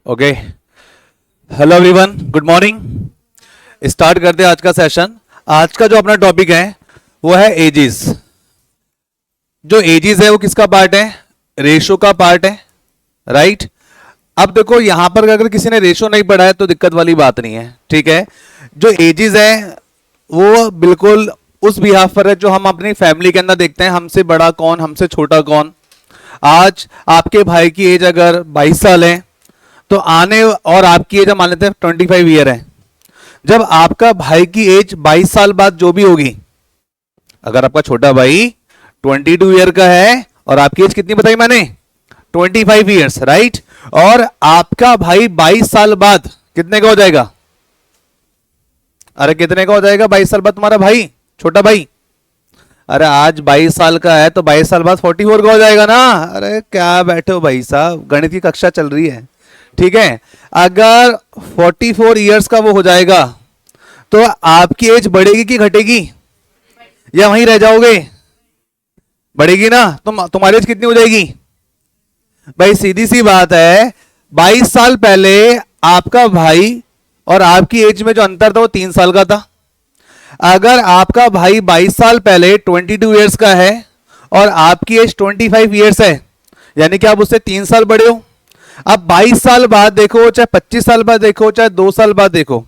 Okay, hello everyone, good morning. Start करते हैं आज का सेशन। आज का जो अपना टॉपिक है वो है एजिस। जो एजिस है वो किसका पार्ट है? रेशो का पार्ट है, राइट। अब देखो यहां पर अगर किसी ने रेशो नहीं पढ़ा है तो दिक्कत वाली बात नहीं है, ठीक है। जो एजिस है वो बिल्कुल उस बिहाफ पर है जो हम अपनी फैमिली के अंदर देखते हैं, हमसे बड़ा कौन, हमसे छोटा कौन। आज आपके भाई की एज अगर 22 साल है तो आने, और आपकी एज हम मान लेते हैं 25 ईयर है। जब आपका भाई की एज 22 साल बाद जो भी होगी, अगर आपका छोटा भाई 22 ईयर का है और आपकी एज कितनी बताई मैंने? 25 ईयर्स, राइट। और आपका भाई 22 साल बाद कितने का हो जाएगा? अरे कितने का हो जाएगा 22 साल बाद तुम्हारा भाई, छोटा भाई? अरे आज 22 साल का है तो 22 साल बाद 44 का हो जाएगा ना। अरे क्या बैठे हो भाई साहब, गणित की कक्षा चल रही है, ठीक है। अगर 44 ईयर्स का वो हो जाएगा तो आपकी एज बढ़ेगी कि घटेगी, या वहीं रह जाओगे? बढ़ेगी ना। तुम्हारी एज कितनी हो जाएगी भाई? सीधी सी बात है, 22 साल पहले आपका भाई और आपकी एज में जो अंतर था वो 3 साल का था। अगर आपका भाई 22 साल पहले 22 ईयर्स का है और आपकी एज 25 ईयर्स है, यानी कि आप उससे 3 साल बड़े हो। अब 22 साल बाद देखो, चाहे 25 साल बाद देखो, चाहे 2 साल बाद देखो,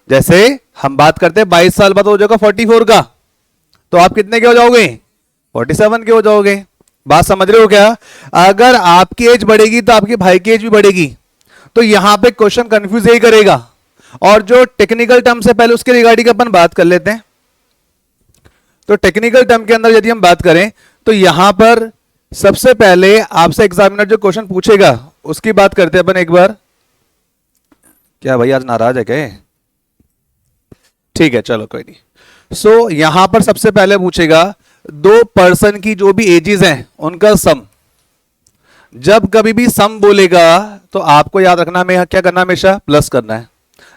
जैसे हम बात करते हैं 22 साल बाद हो जाएगा 44 का, तो आप कितने के हो जाओगे? 47 के हो जाओगे। बात समझ रहे हो क्या? अगर आपकी एज बढ़ेगी तो आपके भाई की एज भी बढ़ेगी। तो यहां पे क्वेश्चन कंफ्यूज यही करेगा। और जो टेक्निकल टर्म से पहले उसके रिगार्डिंग अपन बात कर लेते हैं। तो टेक्निकल टर्म के अंदर यदि हम बात करें तो यहां पर सबसे पहले आपसे एग्जामिनर जो क्वेश्चन पूछेगा उसकी बात करते हैं अपन एक बार। क्या भाई आज नाराज है क्या? ठीक है, चलो कोई नहीं। सो यहां पर सबसे पहले पूछेगा दो पर्सन की जो भी एजेस हैं उनका सम। जब कभी भी सम बोलेगा तो आपको याद रखना है क्या करना, हमेशा प्लस करना है।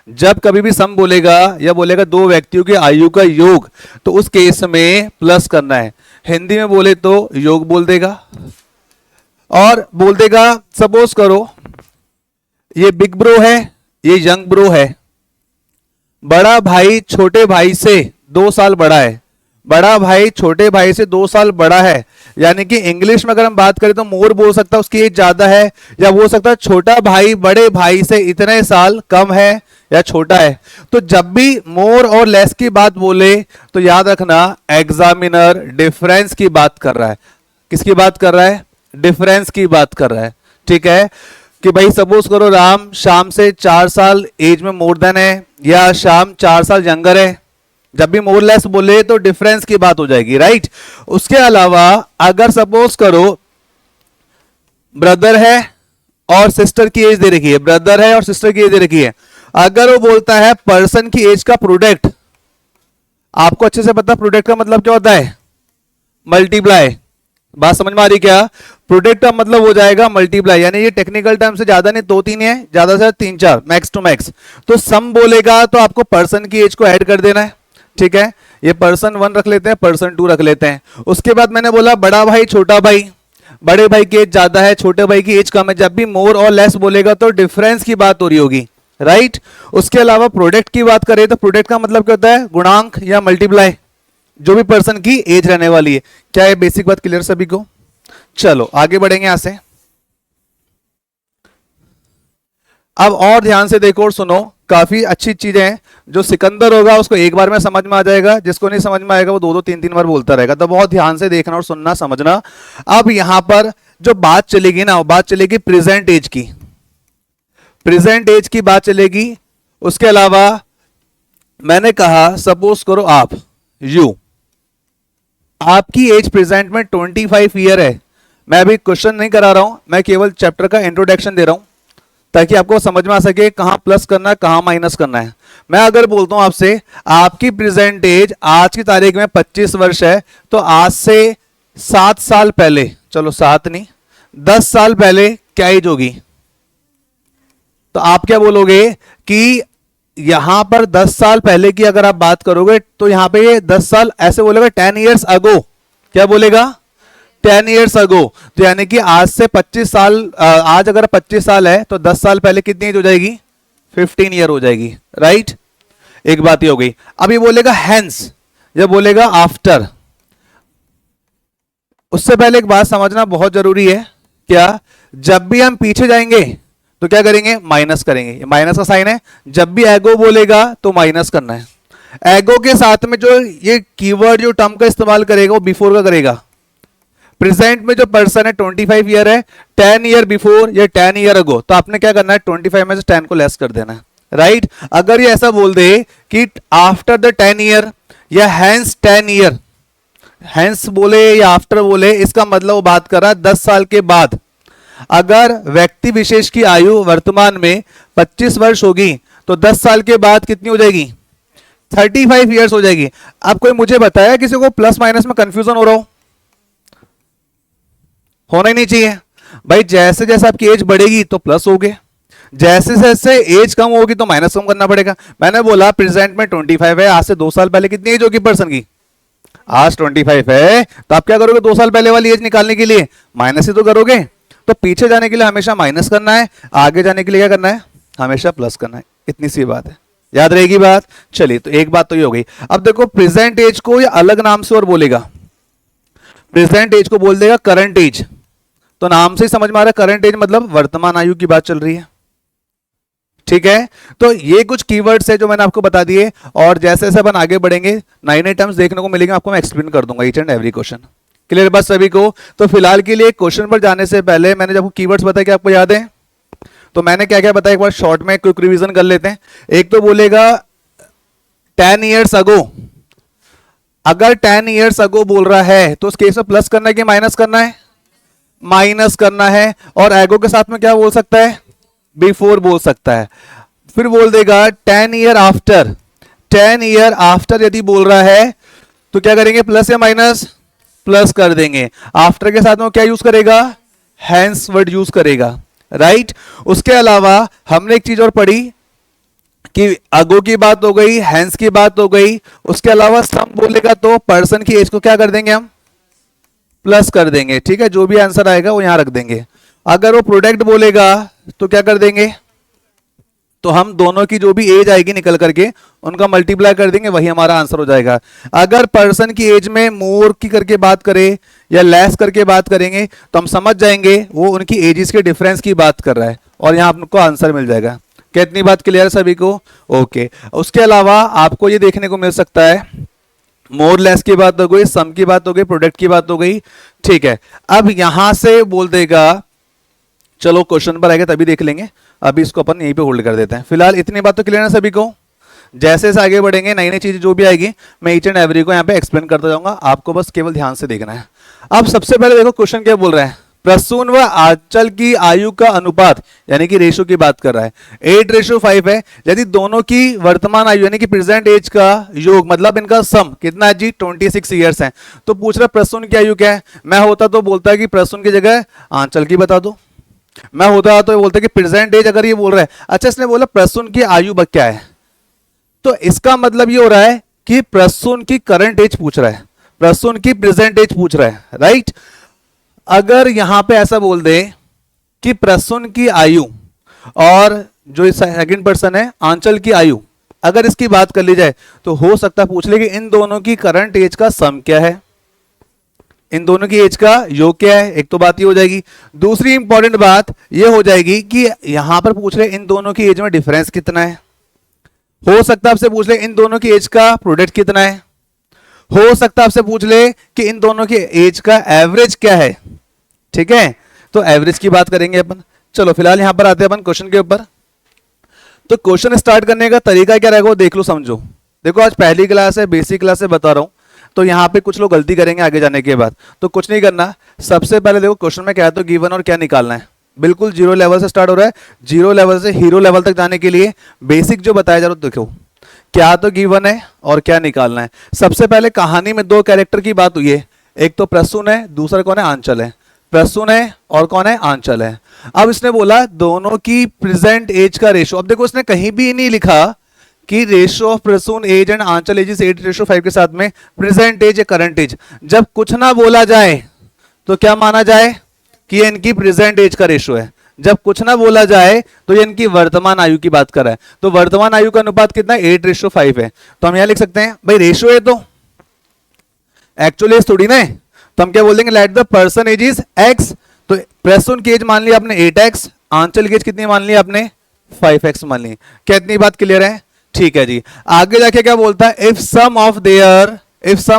जब कभी भी सम बोलेगा या बोलेगा दो व्यक्तियों की आयु का योग, तो उस केस में प्लस करना है। हिंदी में बोले तो योग बोल देगा, और बोल देगा सपोज करो ये बिग ब्रो है, ये यंग ब्रो है। बड़ा भाई छोटे भाई से 2 साल बड़ा है, बड़ा भाई छोटे भाई से 2 साल बड़ा है। यानी कि इंग्लिश में अगर हम बात करें तो मोर बोल सकता है, उसकी एज ज्यादा है, या बोल सकता है छोटा भाई बड़े भाई से इतने साल कम है या छोटा है। तो जब भी मोर और लेस की बात बोले तो याद रखना एग्जामिनर डिफरेंस की बात कर रहा है। किसकी बात कर रहा है? डिफरेंस की बात कर रहा है, ठीक है। कि भाई सपोज करो राम शाम से 4 साल एज में मोर देन है, या शाम 4 साल यंगर है। जब भी मोर लेस बोले तो डिफरेंस की बात हो जाएगी, राइट। उसके अलावा अगर सपोज करो ब्रदर है और सिस्टर की एज दे रखी है, ब्रदर है और सिस्टर की एज दे रखी है, अगर वो बोलता है पर्सन की एज का प्रोडक्ट, आपको अच्छे से पता प्रोडक्ट का मतलब क्या होता है? मल्टीप्लाई। बात समझ में आ रही क्या? प्रोडक्ट का मतलब हो जाएगा मल्टीप्लाई। यानी ये टेक्निकल टर्म से ज्यादा नहीं, 2-3 है, ज्यादा से 3-4, मैक्स टू मैक्स। तो सम बोलेगा तो आपको पर्सन की एज को ऐड कर देना है, ठीक है। ये पर्सन 1 रख लेते हैं, पर्सन 2 रख लेते हैं। उसके बाद मैंने बोला बड़ा भाई छोटा भाई, बड़े भाई की एज ज्यादा है, छोटे भाई की एज कम है। जब भी मोर और लेस बोलेगा तो डिफरेंस की बात हो रही होगी, राइट। उसके अलावा प्रोडक्ट की बात करें तो प्रोडक्ट का मतलब क्या होता है? गुणांक या मल्टीप्लाई, जो भी पर्सन की एज रहने वाली है। क्या ये बेसिक बात क्लियर सभी को? चलो आगे बढ़ेंगे यहां से। अब और ध्यान से देखो और सुनो, काफी अच्छी चीजें हैं। जो सिकंदर होगा उसको एक बार में समझ में आ जाएगा, जिसको नहीं समझ में आएगा वो 2-2 3-3 बार बोलता रहेगा। तो बहुत ध्यान से देखना और सुनना, समझना। अब यहां पर जो बात चलेगी ना, बात चलेगी प्रेजेंट एज की, प्रेजेंट एज की बात चलेगी। उसके अलावा मैंने कहा सपोज करो आप आपकी एज प्रेजेंट में 25 ईयर है। मैं अभी क्वेश्चन नहीं करा रहा हूं, मैं केवल चैप्टर का इंट्रोडक्शन दे रहा हूं ताकि आपको समझ में आ सके कहां प्लस करना है कहां माइनस करना है। मैं अगर बोलता हूं आपसे आपकी प्रेजेंट एज आज की तारीख में 25 वर्ष है, तो आज से 7 साल पहले, चलो 7 नहीं 10 साल पहले क्या एज होगी? तो आप क्या बोलोगे कि यहां पर 10 साल पहले की अगर आप बात करोगे तो यहां पे 10 साल ऐसे बोलेगा 10 ईयर्स अगो। क्या बोलेगा? 10 years ago, तो यानी कि आज से 25 साल, आज अगर 25 साल है तो 10 साल पहले कितनी एज हो जाएगी? 15 ईयर हो जाएगी, राइट। एक बात ये हो गई। अब ये बोलेगा हैंस, जब बोलेगा आफ्टर, उससे पहले एक बात समझना बहुत जरूरी है। क्या? जब भी हम पीछे जाएंगे तो क्या करेंगे? माइनस करेंगे। ये माइनस का साइन है। जब भी एगो बोलेगा तो माइनस करना है। एगो के साथ में जो ये कीवर्ड, जो टर्म का इस्तेमाल करेगा वो बिफोर का करेगा। प्रेजेंट में जो पर्सन है 25 ईयर है, 10 ईयर बिफोर या 10 ईयर अगो, तो आपने क्या करना है? 25 में से 10 को लेस कर देना है, राइट। अगर ये ऐसा बोल दे कि आफ्टर द 10 ईयर या हैंस 10 ईयर, हैंस बोले या आफ्टर बोले, इसका मतलब वो बात कर रहा है 10 साल के बाद। अगर व्यक्ति विशेष की आयु वर्तमान में 25 वर्ष होगी तो 10 साल के बाद कितनी हो जाएगी? 35 ईयर्स हो जाएगी। अब कोई मुझे बताया किसी को प्लस माइनस में कंफ्यूजन हो रहा हो? होना ही नहीं चाहिए भाई। जैसे जैसे आपकी एज बढ़ेगी तो प्लस होगे, जैसे जैसे एज कम होगी तो माइनस कम करना पड़ेगा। मैंने बोला प्रेजेंट में 25 है, आज से 2 साल पहले कितनी एज होगी पर्सन की? आज 25 है, तो आप क्या करोगे? 2 साल पहले वाली एज निकालने के लिए माइनस ही तो करोगे। तो पीछे जाने के लिए हमेशा माइनस करना है, आगे जाने के लिए क्या करना है? हमेशा प्लस करना है। इतनी सी बात है, याद रहेगी बात। चलिए, तो एक बात तो ये हो गई। अब देखो, प्रेजेंट एज को या अलग नाम से और बोलेगा। प्रेजेंट एज को बोल देगा करंट एज। तो नाम से ही समझ में आ रहा है, करंट एज मतलब वर्तमान आयु की बात चल रही है, ठीक है। तो ये कुछ कीवर्ड्स है जो मैंने आपको बता दिए, और जैसे जैसे अपन आगे बढ़ेंगे नए नए टर्म्स देखने को मिलेंगे आपको, मैं एक्सप्लेन कर दूंगा each and every question. Clear बात सभी को? तो फिलहाल के लिए क्वेश्चन पर जाने से पहले मैंने जब कीवर्ड्स बताया कि आपको याद है, तो मैंने क्या क्या बताया एक बार शॉर्ट में क्विक रिवीजन कर लेते हैं। एक तो बोलेगा 10 ईयर्स अगो। अगर 10 ईयर्स अगो बोल रहा है तो उस केस में प्लस करना है कि माइनस करना है? माइनस करना है। और एगो के साथ में क्या बोल सकता है? बिफोर बोल सकता है। फिर बोल देगा 10 ईयर आफ्टर। 10 ईयर आफ्टर यदि बोल रहा है तो क्या करेंगे? प्लस या माइनस? प्लस कर देंगे। आफ्टर के साथ में क्या यूज करेगा? हैंस वर्ड यूज करेगा, राइट। उसके अलावा हमने एक चीज और पढ़ी कि अगो की बात हो गई, हैंस की बात हो गई। उसके अलावा सम बोलेगा तो पर्सन की एज को क्या कर देंगे? हम प्लस कर देंगे, ठीक है। जो भी आंसर आएगा वो यहां रख देंगे। अगर वो प्रोडक्ट बोलेगा तो क्या कर देंगे? तो हम दोनों की जो भी एज आएगी निकल करके उनका मल्टीप्लाई कर देंगे, वही हमारा आंसर हो जाएगा। अगर पर्सन की एज में मोर की करके बात करें या लेस करके बात करेंगे तो हम समझ जाएंगे वो उनकी एजेस के डिफरेंस की बात कर रहा है, और यहां आपको आंसर मिल जाएगा। कितनी बात क्लियर है सभी को? ओके। उसके अलावा आपको ये देखने को मिल सकता है, मोर लेस की बात हो गई, सम की बात हो गई, प्रोडक्ट की बात हो गई, ठीक है। अब यहां से बोल देगा, चलो क्वेश्चन पर आएगा तभी देख लेंगे, अभी इसको अपन यहीं पे होल्ड कर देते हैं। फिलहाल इतनी बात तो क्लियर है सभी को? जैसे जैसे आगे बढ़ेंगे नई नई चीजें जो भी आएगी मैं ईच एंड एवरी को यहाँ पे एक्सप्लेन करता जाऊंगा, आपको बस केवल ध्यान से देखना है। अब सबसे पहले देखो क्वेश्चन क्या बोल रहा है। प्रसून व आंचल की आयु का अनुपात यानी कि रेशो की बात कर रहा है। 8:5 है। यदि दोनों की वर्तमान आयु यानी कि प्रेजेंट एज का योग मतलब इनका सम कितना है जी? 26 ईयर्स है। तो पूछ रहा प्रसून की आयु क्या है? मैं होता तो बोलता है कि प्रसून की जगह आंचल की बता दो। मैं होता तो बोलता कि प्रेजेंट एज अगर ये बोल रहा है, अच्छा इसने बोला प्रसून की आयु क्या है, तो इसका मतलब ये हो रहा है कि प्रसून की करंट एज पूछ रहा है, प्रसून की प्रेजेंट एज पूछ रहा है, राइट। अगर यहां पे ऐसा बोल दे कि प्रसून की आयु और जो सेकंड पर्सन है आंचल की आयु, अगर इसकी बात कर ली जाए तो हो सकता है पूछ ले कि इन दोनों की करंट एज का सम क्या है, इन दोनों की एज का योग क्या है। एक तो बात ये हो जाएगी। दूसरी इंपॉर्टेंट बात ये हो जाएगी कि यहां पर पूछ ले इन दोनों की एज में डिफरेंस कितना है। हो सकता है आपसे पूछ ले इन दोनों की एज का प्रोडक्ट कितना है। हो सकता है आपसे पूछ ले कि इन दोनों की एज का एवरेज क्या है, ठीक है। तो एवरेज की बात करेंगे अपन। चलो फिलहाल यहां पर आते हैं अपन क्वेश्चन के ऊपर। तो क्वेश्चन स्टार्ट करने का तरीका क्या रहेगा वो देख लो समझो। देखो आज पहली क्लास है, बेसिक क्लास से बता रहा हूं, तो यहाँ पे कुछ लोग गलती करेंगे आगे जाने के बाद, तो कुछ नहीं करना। सबसे पहले देखो क्वेश्चन में क्या है, तो गिवन और क्या निकालना है। बिल्कुल जीरो लेवल से स्टार्ट हो रहा है, जीरो लेवल से हीरो लेवल तक जाने के लिए बेसिक जो बताया जा रहा है देखो क्या तो गिवन है और क्या निकालना है। सबसे पहले कहानी में 2 कैरेक्टर की बात हुई है, एक तो प्रसून है, दूसरा कौन है? आंचल है। प्रसून है और कौन है? आंचल है। अब इसने बोला दोनों की प्रेजेंट एज का रेशो। अब देखो इसने कहीं भी नहीं लिखा कि ratio of Prasoon age and Aanchal age is 8:5 के साथ में प्रेजेंट एज या करंट एज। जब कुछ ना बोला जाए तो क्या माना जाए कि ये इनकी प्रेजेंट एज का रेशो है। जब कुछ ना बोला जाए तो ये इनकी वर्तमान आयु की बात कर रहा है, तो वर्तमान आयु का अनुपात कितना है, 8:5 है। तो हम यहां लिख सकते हैं भाई रेशो है तो एक्चुअली एज थोड़ी ना है, तो हम क्या बोल देंगे, let the person age is X. तो प्रेसुन की एज मान लिया आपने 8x, आंचल की एज कितनी मान लिया आपने 5x मान ली। क्या इतनी बात क्लियर है? ठीक है जी। आगे जाके क्या बोलता है, if sum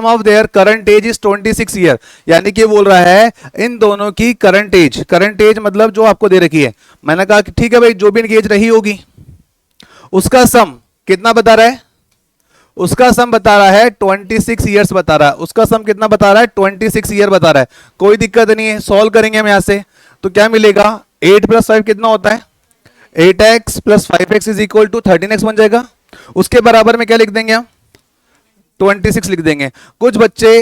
of their current age is 26 year, यानी कि बोल रहा है इन दोनों की करंट एज मतलब जो आपको दे रखी है। मैंने कहा कि ठीक है भाई, जो भी इनकी एज रही होगी उसका सम कितना बता रहा है, उसका सम बता रहा है 26 ईयर्स बता रहा है, उसका सम कितना बता रहा है 26 ईयर बता रहा है। कोई दिक्कत नहीं है, सॉल्व करेंगे हम यहां से। तो क्या मिलेगा, 8 + 5 कितना होता है, 8x + 5x is equal to 13x बन जाएगा। उसके बराबर में क्या लिख देंगे हम, 26 लिख देंगे। कुछ बच्चे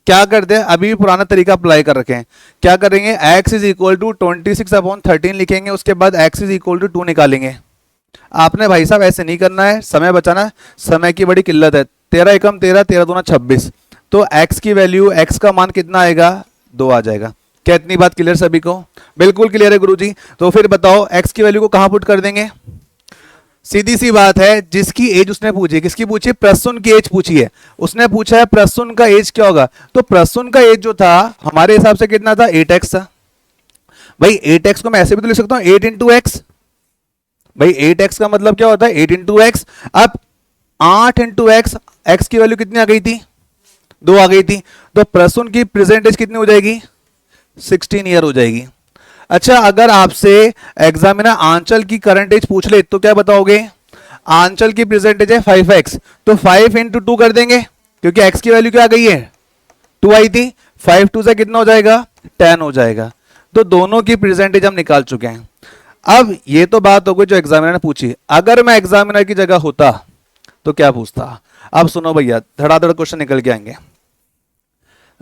क्या करते हैं, अभी भी पुराना तरीका अप्लाई कर रखे हैं। क्या करेंगे, x इज इक्वल टू 26/13 लिखेंगे, उसके बाद x इज इक्वल टू 2 निकालेंगे। आपने भाई साहब ऐसे नहीं करना है, समय बचाना है, समय की बड़ी किल्लत है। 13 एकम 13, 13 दूना 26, तो x की वैल्यू, x का मान कितना आएगा, 2 आ जाएगा। क्या इतनी बात क्लियर सभी को? बिल्कुल क्लियर है गुरुजी। तो फिर बताओ x की वैल्यू को कहां पुट कर देंगे? सीधी सी बात है, जिसकी एज उसने पूछी, किसकी पूछी, प्रसून की एज पूछी है। उसने पूछा है प्रसून का एज क्या होगा, तो प्रसून का एज जो था हमारे हिसाब से कितना था, 8x था। भाई 8x को मैं ऐसे भी तो लिख सकता हूं 8 × x। भाई 8x का मतलब क्या होता है, 8 × x। अब 8 × x, x की वैल्यू कितनी आ गई थी, 2 आ गई थी। तो प्रसून की प्रेजेंट एज कितनी हो जाएगी, 16 ईयर हो जाएगी। अच्छा, अगर आपसे एग्जामिनर आंचल की करंट एज पूछ ले तो क्या बताओगे, आंचल की प्रेजेंट एज है 5x, तो 5 × 2 कर देंगे, क्योंकि x की वैल्यू क्या आ गई है, 2 आई थी। 5 2 से कितना हो जाएगा, 10 हो जाएगा। तो दोनों की प्रेजेंट एज हम निकाल चुके हैं। अब ये तो बात हो गई जो एग्जामिनर ने पूछी। अगर मैं एग्जामिनर की जगह होता तो क्या पूछता? अब सुनो भैया, धड़ाधड़ क्वेश्चन निकल के आएंगे।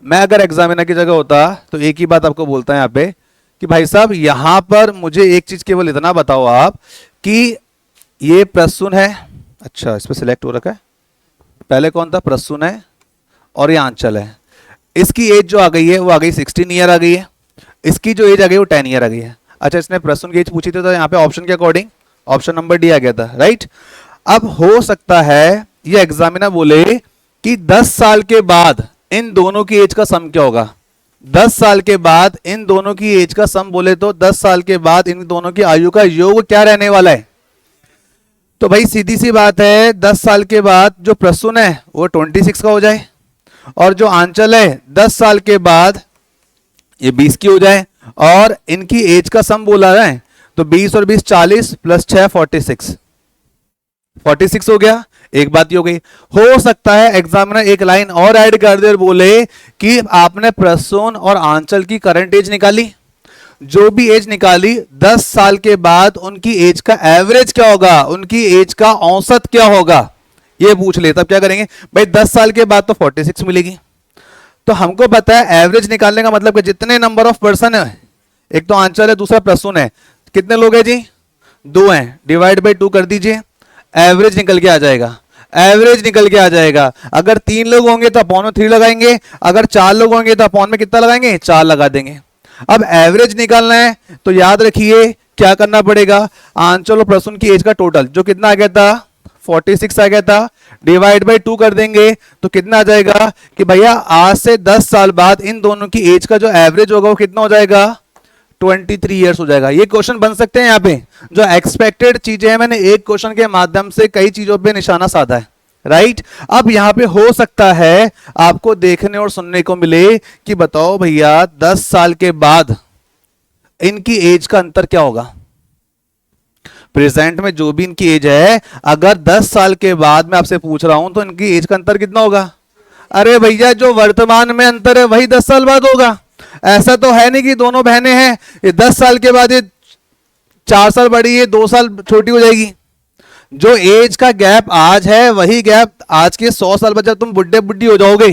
मैं अगर एग्जामिनर की जगह होता तो एक ही बात आपको बोलता है यहाँ पे कि भाई साहब यहां पर मुझे एक चीज केवल इतना बताओ आप कि ये प्रसून है, अच्छा इस पर सिलेक्ट हो रखा है, पहले कौन था, प्रसून है, और ये आंचल है। इसकी एज जो आ गई है वो आ गई 16 ईयर आ गई है, इसकी जो एज आ गई वो 10 ईयर आ गई है। अच्छा, इसने प्रसून की एज पूछी थी तो यहाँ पे ऑप्शन के अकॉर्डिंग ऑप्शन नंबर डी आ गया था, राइट। अब हो सकता है ये एग्जामिनर बोले कि 10 साल के बाद इन दोनों की एज का सम क्या होगा। 10 साल के बाद इन दोनों की एज का सम बोले तो 10 साल के बाद इन दोनों की आयु का योग क्या रहने वाला है। तो भाई सीधी सी बात है, 10 साल के बाद जो प्रसून है वो 26 का हो जाए, और जो आंचल है 10 साल के बाद ये 20 की हो जाए, और इनकी एज का सम बोला है तो 20 और 20 40 + 6 46 हो गया। एक बात ये हो गई। हो सकता है एग्जामिनर एक लाइन और ऐड कर दे और बोले कि आपने प्रसून और आंचल की करंट एज निकाली, जो भी एज निकाली 10 साल के बाद उनकी एज का एवरेज क्या होगा, उनकी एज का औसत क्या होगा, ये पूछ ले। तब क्या करेंगे भाई, 10 साल के बाद तो 46 मिलेगी। तो हमको पता है एवरेज निकालने का मतलब कि जितने नंबर ऑफ पर्सन है, एक तो आंचल है दूसरा प्रसून है, कितने लोग हैं जी, 2 हैं, डिवाइड बाय 2 कर दीजिए, एवरेज निकल के आ जाएगा। एवरेज निकल के आ जाएगा। अगर 3 लोग होंगे तो अपॉन में 3 लगाएंगे, अगर 4 लोग होंगे तो अपॉन में कितना लगाएंगे, 4 लगा देंगे। अब एवरेज निकालना है तो याद रखिए क्या करना पड़ेगा, आंचल और प्रसून की एज का टोटल जो कितना आ गया था 46 आ गया था, डिवाइड बाय 2 कर देंगे तो कितना आ जाएगा कि भैया आज से 10 साल बाद इन दोनों की एज का जो एवरेज होगा वो कितना हो जाएगा, 23 ईयर्स हो जाएगा। ये क्वेश्चन बन सकते हैं यहाँ पे, जो एक्सपेक्टेड चीजें हैं मैंने एक क्वेश्चन के माध्यम से कई चीजों पे निशाना साधा है, राइट। अब यहाँ पे हो सकता है आपको देखने और सुनने को मिले कि बताओ भैया 10 साल के बाद इनकी एज का अंतर क्या होगा। प्रेजेंट में जो भी इनकी एज है, अगर 10 साल के बाद मैं आपसे पूछ रहा हूं तो इनकी एज का अंतर कितना होगा। अरे भैया जो वर्तमान में अंतर है वही 10 साल बाद होगा। ऐसा तो है नहीं कि दोनों बहनें हैं, ये 10 साल के बाद ये 4 साल बड़ी है 2 साल छोटी हो जाएगी। जो एज का गैप आज है वही गैप आज के 100 साल बाद जब तुम बुढ़े बुढ़ी हो जाओगे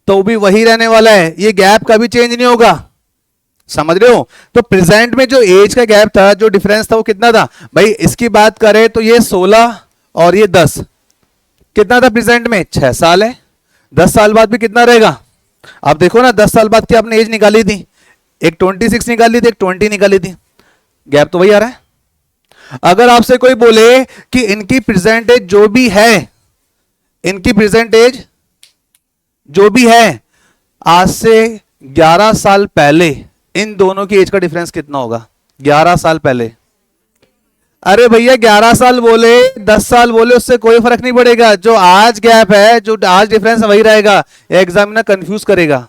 तो भी वही रहने वाला है, ये गैप कभी चेंज नहीं होगा, समझ रहे हो। तो प्रेजेंट में जो एज का गैप था, जो डिफरेंस था वो कितना था भाई, इसकी बात करें तो ये 16 और ये 10 कितना था प्रेजेंट में, 6 साल है। 10 साल बाद भी कितना रहेगा, आप देखो ना 10 साल बाद क्या आपने एज निकाली थी, एक 26 निकाली थी, एक 20 निकाली थी, गैप तो वही आ रहा है। अगर आपसे कोई बोले कि इनकी प्रेजेंट एज जो भी है, इनकी प्रेजेंट एज जो भी है, आज से 11 साल पहले इन दोनों की एज का डिफरेंस कितना होगा? 11 साल पहले। अरे भैया 11 साल बोले 10 साल बोले उससे कोई फर्क नहीं पड़ेगा, जो आज गैप है, जो आज डिफरेंस वही रहेगा। एग्जामिनर कंफ्यूज करेगा,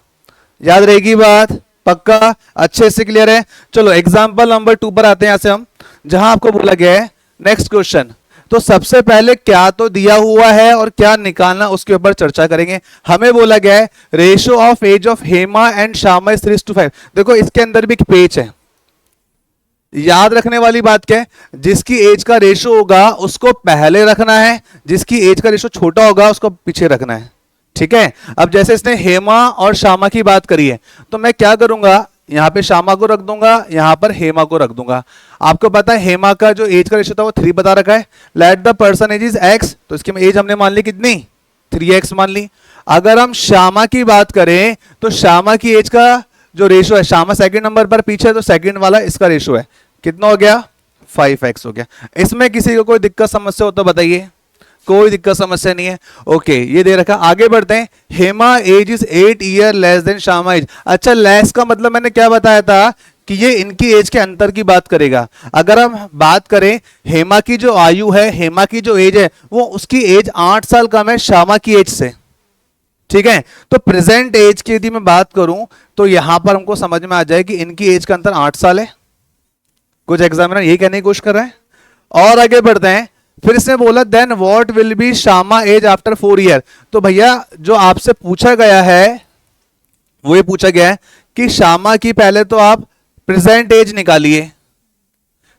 याद रहेगी बात? पक्का? अच्छे से क्लियर है? चलो एग्जाम्पल नंबर 2 पर आते हैं, यहां से हम, जहां आपको बोला गया है नेक्स्ट क्वेश्चन। तो सबसे पहले क्या तो दिया हुआ है और क्या निकालना उसके ऊपर चर्चा करेंगे। हमें बोला गया है ratio of age of Hema and Shyama is 3:5। देखो इसके अंदर भी एक पेज है, याद रखने वाली बात क्या है, जिसकी एज का रेशो होगा उसको पहले रखना है, जिसकी एज का रेशो छोटा होगा उसको पीछे रखना है। ठीक है, अब जैसे इसने हेमा और श्यामा की बात करी है, तो मैं क्या करूंगा, यहां पे श्यामा को रख दूंगा, यहां पर हेमा को रख दूंगा। आपको पता है हेमा का जो एज का रेशो था वो 3 बता रखा है। Let the person age is X, तो इसकी एज हमने मान ली कितनी? 3x मान ली। अगर हम श्यामा की बात करें तो श्यामा की एज का जो रेशो है, श्यामा सेकंड नंबर पर पीछे, तो सेकंड वाला इसका रेशो है, कितना हो गया? 5x हो गया। इसमें किसी को कोई दिक्कत समस्या हो तो बताइए? कोई दिक्कत समस्या नहीं है। ओके, ये दे रखा। आगे बढ़ते हैं। Hema age is 8 year less than Shyama age. अच्छा, लेस का मतलब मैंने क्या बताया था कि ये इनकी एज के अंतर की बात करेगा। अगर हम बात करें हेमा की जो आयु है, हेमा की जो एज है, वो उसकी एज 8 साल कम है श्यामा की एज से। ठीक है, तो प्रेजेंट एज की यदि मैं बात करूं तो यहां पर हमको समझ में आ जाए कि इनकी एज का अंतर 8 साल है। कुछ एग्जामिनर यही कहने की कोशिश कर रहे हैं। और आगे बढ़ते हैं। फिर इसने बोला then what will be Shyama age after 4 year. तो भैया जो आपसे पूछा गया है वो ये पूछा गया है कि श्यामा की पहले तो आप प्रेजेंट एज निकालिए।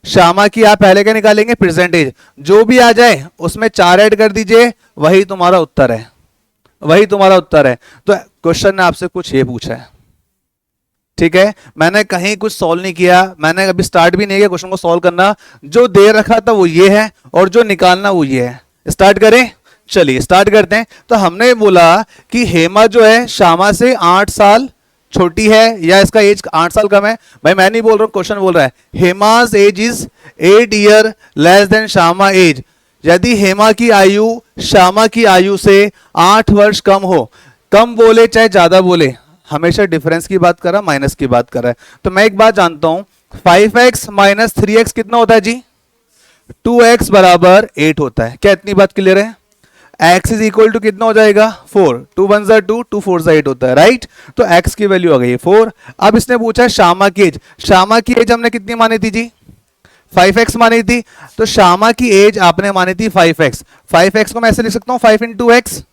श्यामा की आप पहले क्या निकालेंगे? Present age. जो भी आ जाए उसमें 4 ऐड कर दीजिए, वही तुम्हारा उत्तर है, वही तुम्हारा उत्तर है। तो क्वेश्चन ने आपसे कुछ ये पूछा है। ठीक है, मैंने कहीं कुछ सॉल्व नहीं किया, मैंने अभी स्टार्ट भी नहीं किया क्वेश्चन को सॉल्व करना। जो दे रखा था वो ये है और जो निकालना वो ये है। स्टार्ट करें? चलिए स्टार्ट करते हैं। तो हमने बोला कि हेमा जो है श्यामा से 8 साल छोटी है या इसका एज 8 साल कम है। भाई मैं नहीं बोल रहा हूं, क्वेश्चन बोल रहा है Hema's age is 8 year less than Shyama age. यदि हेमा की आयु श्यामा की आयु से 8 वर्ष कम हो, कम बोले चाहे ज्यादा बोले, हमेशा डिफरेंस की बात कर रहा, माइनस की बात कर रहा है। तो मैं एक बात जानता हूं, 5x माइनस 3x कितना होता है जी? 2x बराबर 8 होता है। क्या इतनी बात क्लियर है? x इज इक्वल टू कितना हो जाएगा? 4। 2 1 जा 2, 2 4 जा 8 होता है, राइट? तो x की वैल्यू आ गई 4। अब इसने पूछा श्यामा की एज। श्यामा की एज हमने कितनी मानी थी जी? 5x मानी थी। तो श्यामा की एज आपने मानी थी 5x। 5x को मैं ऐसे लिख सकता हूं 5 इंटू एक्स।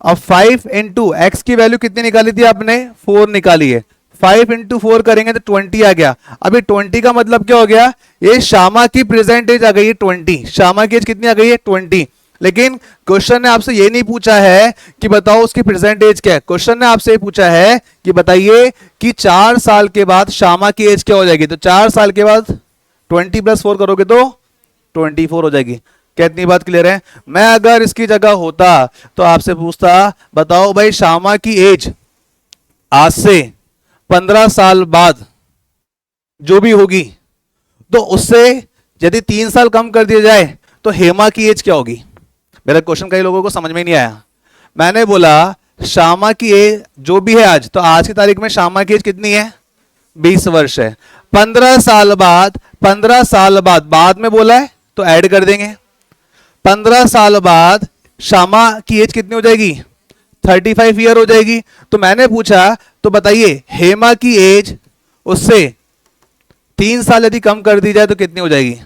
अब 5 इंटू एक्स की वैल्यू कितनी निकाली थी आपने? 4 निकाली है। 5 इंटू 4 करेंगे तो 20 आ गया। अभी 20 का मतलब क्या हो गया? ये श्यामा की प्रेजेंट एज आ गई है 20। श्यामा की एज कितनी आ गई है? 20। लेकिन क्वेश्चन ने आपसे ये नहीं पूछा है कि बताओ उसकी प्रेजेंट एज क्या है। क्वेश्चन ने आपसे ये पूछा है कि बताइए कि 4 साल के बाद श्यामा की एज क्या हो जाएगी। तो 4 साल के बाद 20 प्लस 4 करोगे तो 24 हो जाएगी। कितनी बात क्लियर है? मैं अगर इसकी जगह होता तो आपसे पूछता, बताओ भाई श्यामा की एज आज से 15 साल बाद जो भी होगी, तो उससे यदि 3 साल कम कर दिया जाए तो हेमा की एज क्या होगी? मेरा क्वेश्चन कई लोगों को समझ में नहीं आया। मैंने बोला श्यामा की एज जो भी है आज, तो आज की तारीख में श्यामा की एज कितनी है? 20 वर्ष है। 15 साल बाद, 15 साल बाद में बोला है तो ऐड कर देंगे। 15 साल बाद श्यामा की एज कितनी हो जाएगी? 35 ईयर हो जाएगी। तो मैंने पूछा तो बताइए हेमा की एज उससे 3 साल यदि कम कर दी जाए तो कितनी हो जाएगी?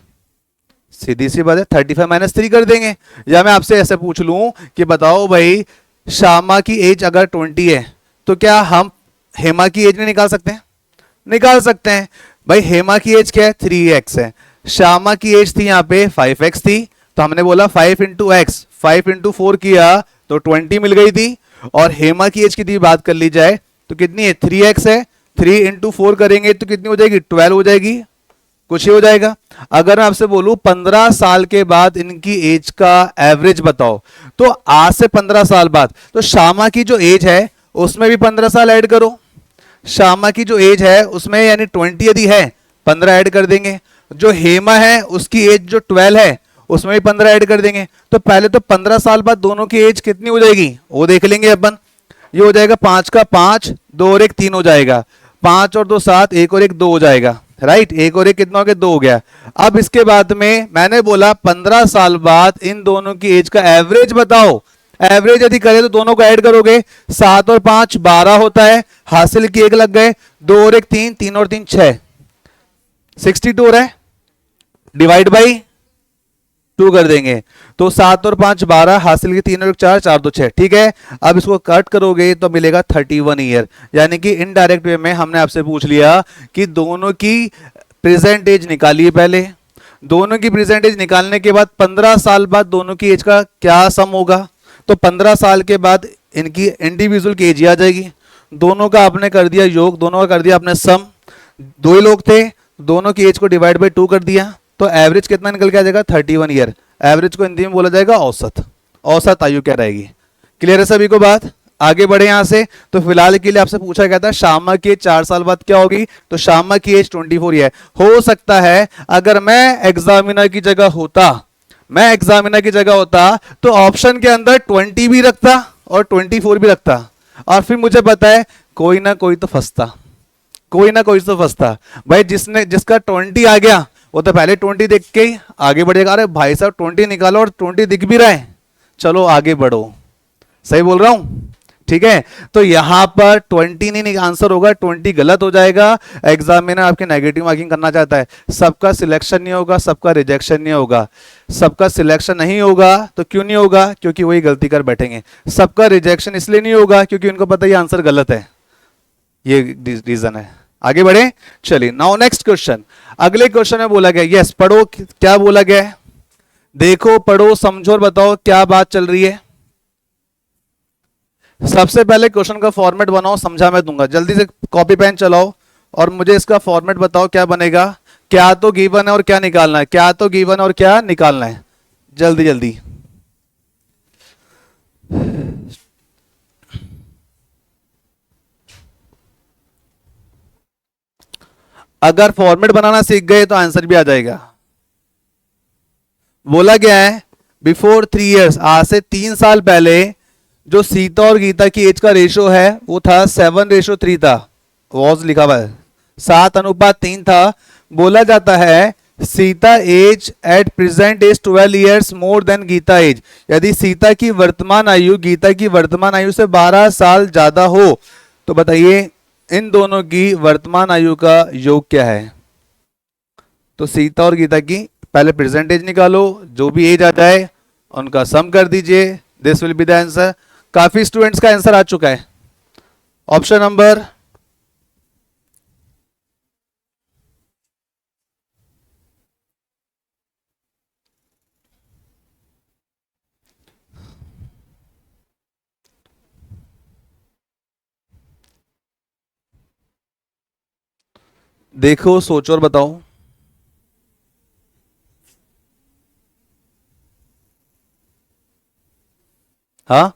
सीधी सी बात है, 35 माइनस 3 कर देंगे। या मैं आपसे ऐसे पूछ लूं कि बताओ भाई श्यामा की एज अगर 20 है तो क्या हम हेमा की एज नहीं निकाल सकते हैं? निकाल सकते हैं। भाई हेमा की एज क्या है? 3x है। श्यामा की एज थी यहाँ पे 5x थी, तो हमने बोला 5 इंटू एक्स, 5 इंटू 4 किया तो 20 मिल गई थी। और हेमा की एज की बात कर ली जाए तो कितनी है? 3x है। 3 इंटू 4 करेंगे तो कितनी हो जाएगी? 12 हो जाएगी। कुछ ही हो जाएगा। अगर मैं आपसे बोलूं 15 साल के बाद इनकी एज का एवरेज बताओ, तो आज से 15 साल बाद तो श्यामा की जो एज है उसमें भी 15 साल ऐड करो। श्यामा की जो एज है उसमें यानी 20 यदि है 15 ऐड कर देंगे। जो हेमा है उसकी एज जो 12 है उसमें भी 15 ऐड कर देंगे। तो पहले तो 15 साल बाद दोनों की एज कितनी हो जाएगी वो देख लेंगे अपन। ये हो जाएगा 5 का 5, 2 और 1 3 हो जाएगा, 5 और 2 7, 1 और 1 2 हो जाएगा, राइट। 1 और 1 कितना हो गया 2 हो गया। अब इसके बाद में मैंने बोला 15 साल बाद इन दोनों की एज का एवरेज बताओ। एवरेज यदि करें तो दोनों को ऐड करोगे, 7 और 5 12 होता है, हासिल की 1 लग गए, 2 और 1 3, 3 और 3 6, 62 हो रहा है, डिवाइड बाई 2 कर देंगे। तो 7 और 5 12, हासिल की 3 और 1 4, 4 2 6, ठीक है। अब इसको कट करोगे तो मिलेगा 31 ईयर। यानी कि इनडायरेक्ट वे में हमने आपसे पूछ लिया कि दोनों की प्रेजेंट एज निकालिए पहले। दोनों की प्रेजेंट एज निकालने के बाद 15 साल बाद दोनों की एज का क्या सम होगा। तो 15 साल के बाद इनकी इंडिविजुअल की एज आ जाएगी। दोनों का आपने कर दिया योग, दोनों का कर दिया आपने सम। 2 ही लोग थे, दोनों की एज को डिवाइड बाई 2 कर दिया, तो एवरेज कितना निकल के आ जाएगा 31 ईयर। एवरेज को हिंदी में बोला जाएगा औसत। औसत आयु क्या रहेगी। क्लियर है सभी को बात। आगे बढ़े यहां से। तो फिलहाल के लिए आपसे पूछा गया था श्यामा की 4 साल बाद क्या होगी, तो श्यामा की एज 24 है। हो सकता है अगर मैं एग्जामिनर की जगह होता तो ऑप्शन के अंदर 20 भी रखता और 24 भी रखता, और फिर मुझे पता है कोई ना कोई तो फंसता भाई। जिसका 20 आ गया वो तो पहले 20 देख के ही आगे बढ़ेगा। अरे भाई साहब 20 निकालो और 20 दिख भी रहा है, चलो आगे बढ़ो। सही बोल रहा हूं, ठीक है। तो यहां पर 20 नहीं आंसर होगा, 20 गलत हो जाएगा। एग्जामिनर आपकी नेगेटिव मार्किंग करना चाहता है। सबका सिलेक्शन नहीं होगा, सबका रिजेक्शन नहीं होगा। सबका सिलेक्शन नहीं होगा तो क्यों नहीं होगा, क्योंकि वही गलती कर बैठेंगे। सबका रिजेक्शन इसलिए नहीं होगा क्योंकि उनको पता है आंसर गलत है, ये रीजन है। आगे बढ़े, चलिए नाउ नेक्स्ट क्वेश्चन। अगले क्वेश्चन में बोला गया, यस पढ़ो, क्या बोला गया है देखो, पढ़ो समझो और बताओ क्या बात चल रही है। सबसे पहले क्वेश्चन का फॉर्मेट बनाओ, समझा मैं दूंगा। जल्दी से कॉपी पेन चलाओ और मुझे इसका फॉर्मेट बताओ क्या बनेगा। क्या तो गिवन है और क्या निकालना है, क्या तो गिवन और क्या निकालना है, जल्दी जल्दी। अगर फॉर्मेट बनाना सीख गए तो आंसर भी आ जाएगा। बोला गया है बिफोर 3 इयर्स, आज से 3 साल पहले जो सीता और गीता की एज का रेशो है वो था 7:3 था। वॉज लिखा हुआ है 7:3 था। बोला जाता है Sita age at present age 12 years more than Gita age. यदि सीता की वर्तमान आयु गीता की वर्तमान आयु से 12 साल ज्यादा हो तो बताइए इन दोनों की वर्तमान आयु का योग क्या है। तो सीता और गीता की पहले प्रेजेंट एज निकालो, जो भी एज आ जाए उनका सम कर दीजिए, this will be the answer. काफी स्टूडेंट्स का आंसर आ चुका है। ऑप्शन नंबर देखो, सोचो और बताओ। हाँ,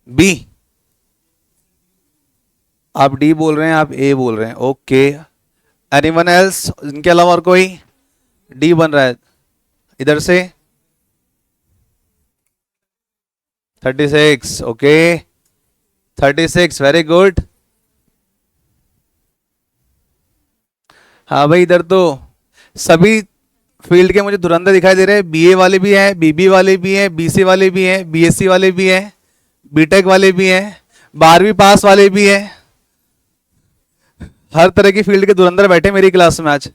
बी। आप डी बोल रहे हैं, आप ए बोल रहे हैं, ओके। एनीवन एल्स, इनके अलावा और कोई। डी बन रहा है इधर से 36, ओके 36, वेरी गुड। हाँ भाई, इधर तो सभी फील्ड के मुझे धुरंधर दिखाई दे रहे हैं। बीए वाले भी हैं, बीबी वाले भी हैं, बीसी वाले भी हैं, बीएससी वाले भी हैं, बीटेक वाले भी हैं, 12वीं पास वाले भी हैं। हर तरह की फील्ड के धुरंधर बैठे मेरी क्लास में आज।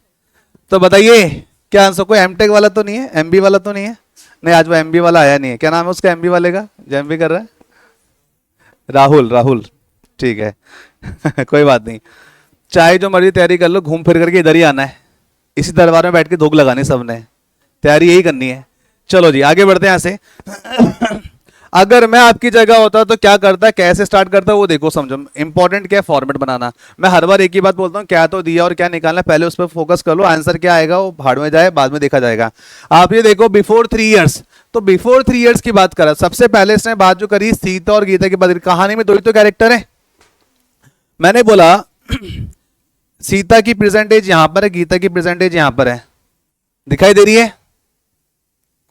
तो बताइए क्या आंसर। कोई एमटेक वाला तो नहीं है, एमबी वाला तो नहीं है। नहीं, आज वो एमबी वाला आया नहीं है। क्या नाम है उसका एमबी वाले का जो एमबी कर रहा है? राहुल, राहुल, ठीक है कोई बात नहीं। चाहे जो मर्जी तैयारी कर लो, घूम फिर करके इधर ही आना है। इसी दरबार में बैठ के धूप लगानी सबने, तैयारी यही करनी है। चलो जी आगे बढ़ते हैं यहां से अगर मैं आपकी जगह होता तो क्या करता, कैसे स्टार्ट करता, वो देखो समझो। इंपॉर्टेंट क्या है, फॉर्मेट बनाना। मैं हर बार एक ही बात बोलता हूँ, क्या तो दिया और क्या निकालना, पहले उस पर फोकस कर लो, आंसर क्या आएगा वो भाड़ में जाए, बाद में देखा जाएगा। आप ये देखो बिफोर 3 इयर्स, तो बिफोर 3 इयर्स की बात करा, सबसे पहले इसने बात जो करी सीता और गीता की बात करी। कहानी में दो ही तो कैरेक्टर है। मैंने बोला सीता की प्रेजेंट एज यहां पर है, गीता की प्रेजेंट एज यहां पर है, दिखाई दे रही है?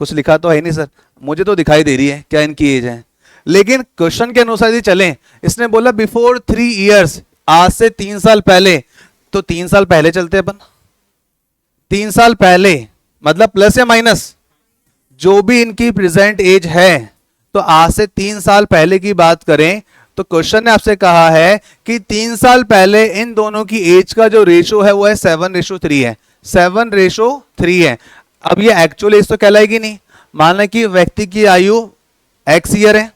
कुछ लिखा तो है नहीं सर, मुझे तो दिखाई दे रही है क्या इनकी एज है, लेकिन क्वेश्चन के अनुसार यदि चलें, इसने बोला बिफोर 3 इयर्स, आज से 3 साल पहले, तो 3 साल पहले चलते अपन। 3 साल पहले मतलब प्लस या माइनस, जो भी इनकी प्रेजेंट एज है, तो आज से 3 साल पहले की बात करें तो क्वेश्चन ने आपसे कहा है कि 3 साल पहले इन दोनों की एज का जो रेशो है वो है 7:3 है, 7:3 है। अब ये एक्चुअल एज तो कहलाएगी नहीं, मान लें कि व्यक्ति की आयु x ईयर है,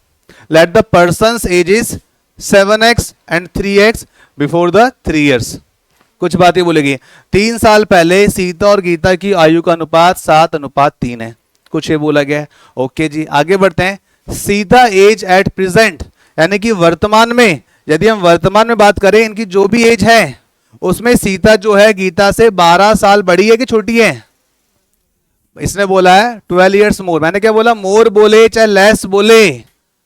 let the person's age is 7x and 3x before the 3 years. कुछ बातें बोलेगी, 3 साल पहले सीता और गीता की आयु का अनुपात 7:3 है, कुछ ये बोला गया है। ओके जी, आगे बढ़ते हैं। सीता एज एट प्रेजेंट, यानी कि वर्तमान में, यदि हम वर्तमान में बात करें, इनकी जो भी एज है उसमें सीता जो है गीता से 12 साल बड़ी है कि छोटी है? इसने बोला है 12 इयर्स मोर, मैंने क्या बोला, मोर बोले चाहे लेस बोले,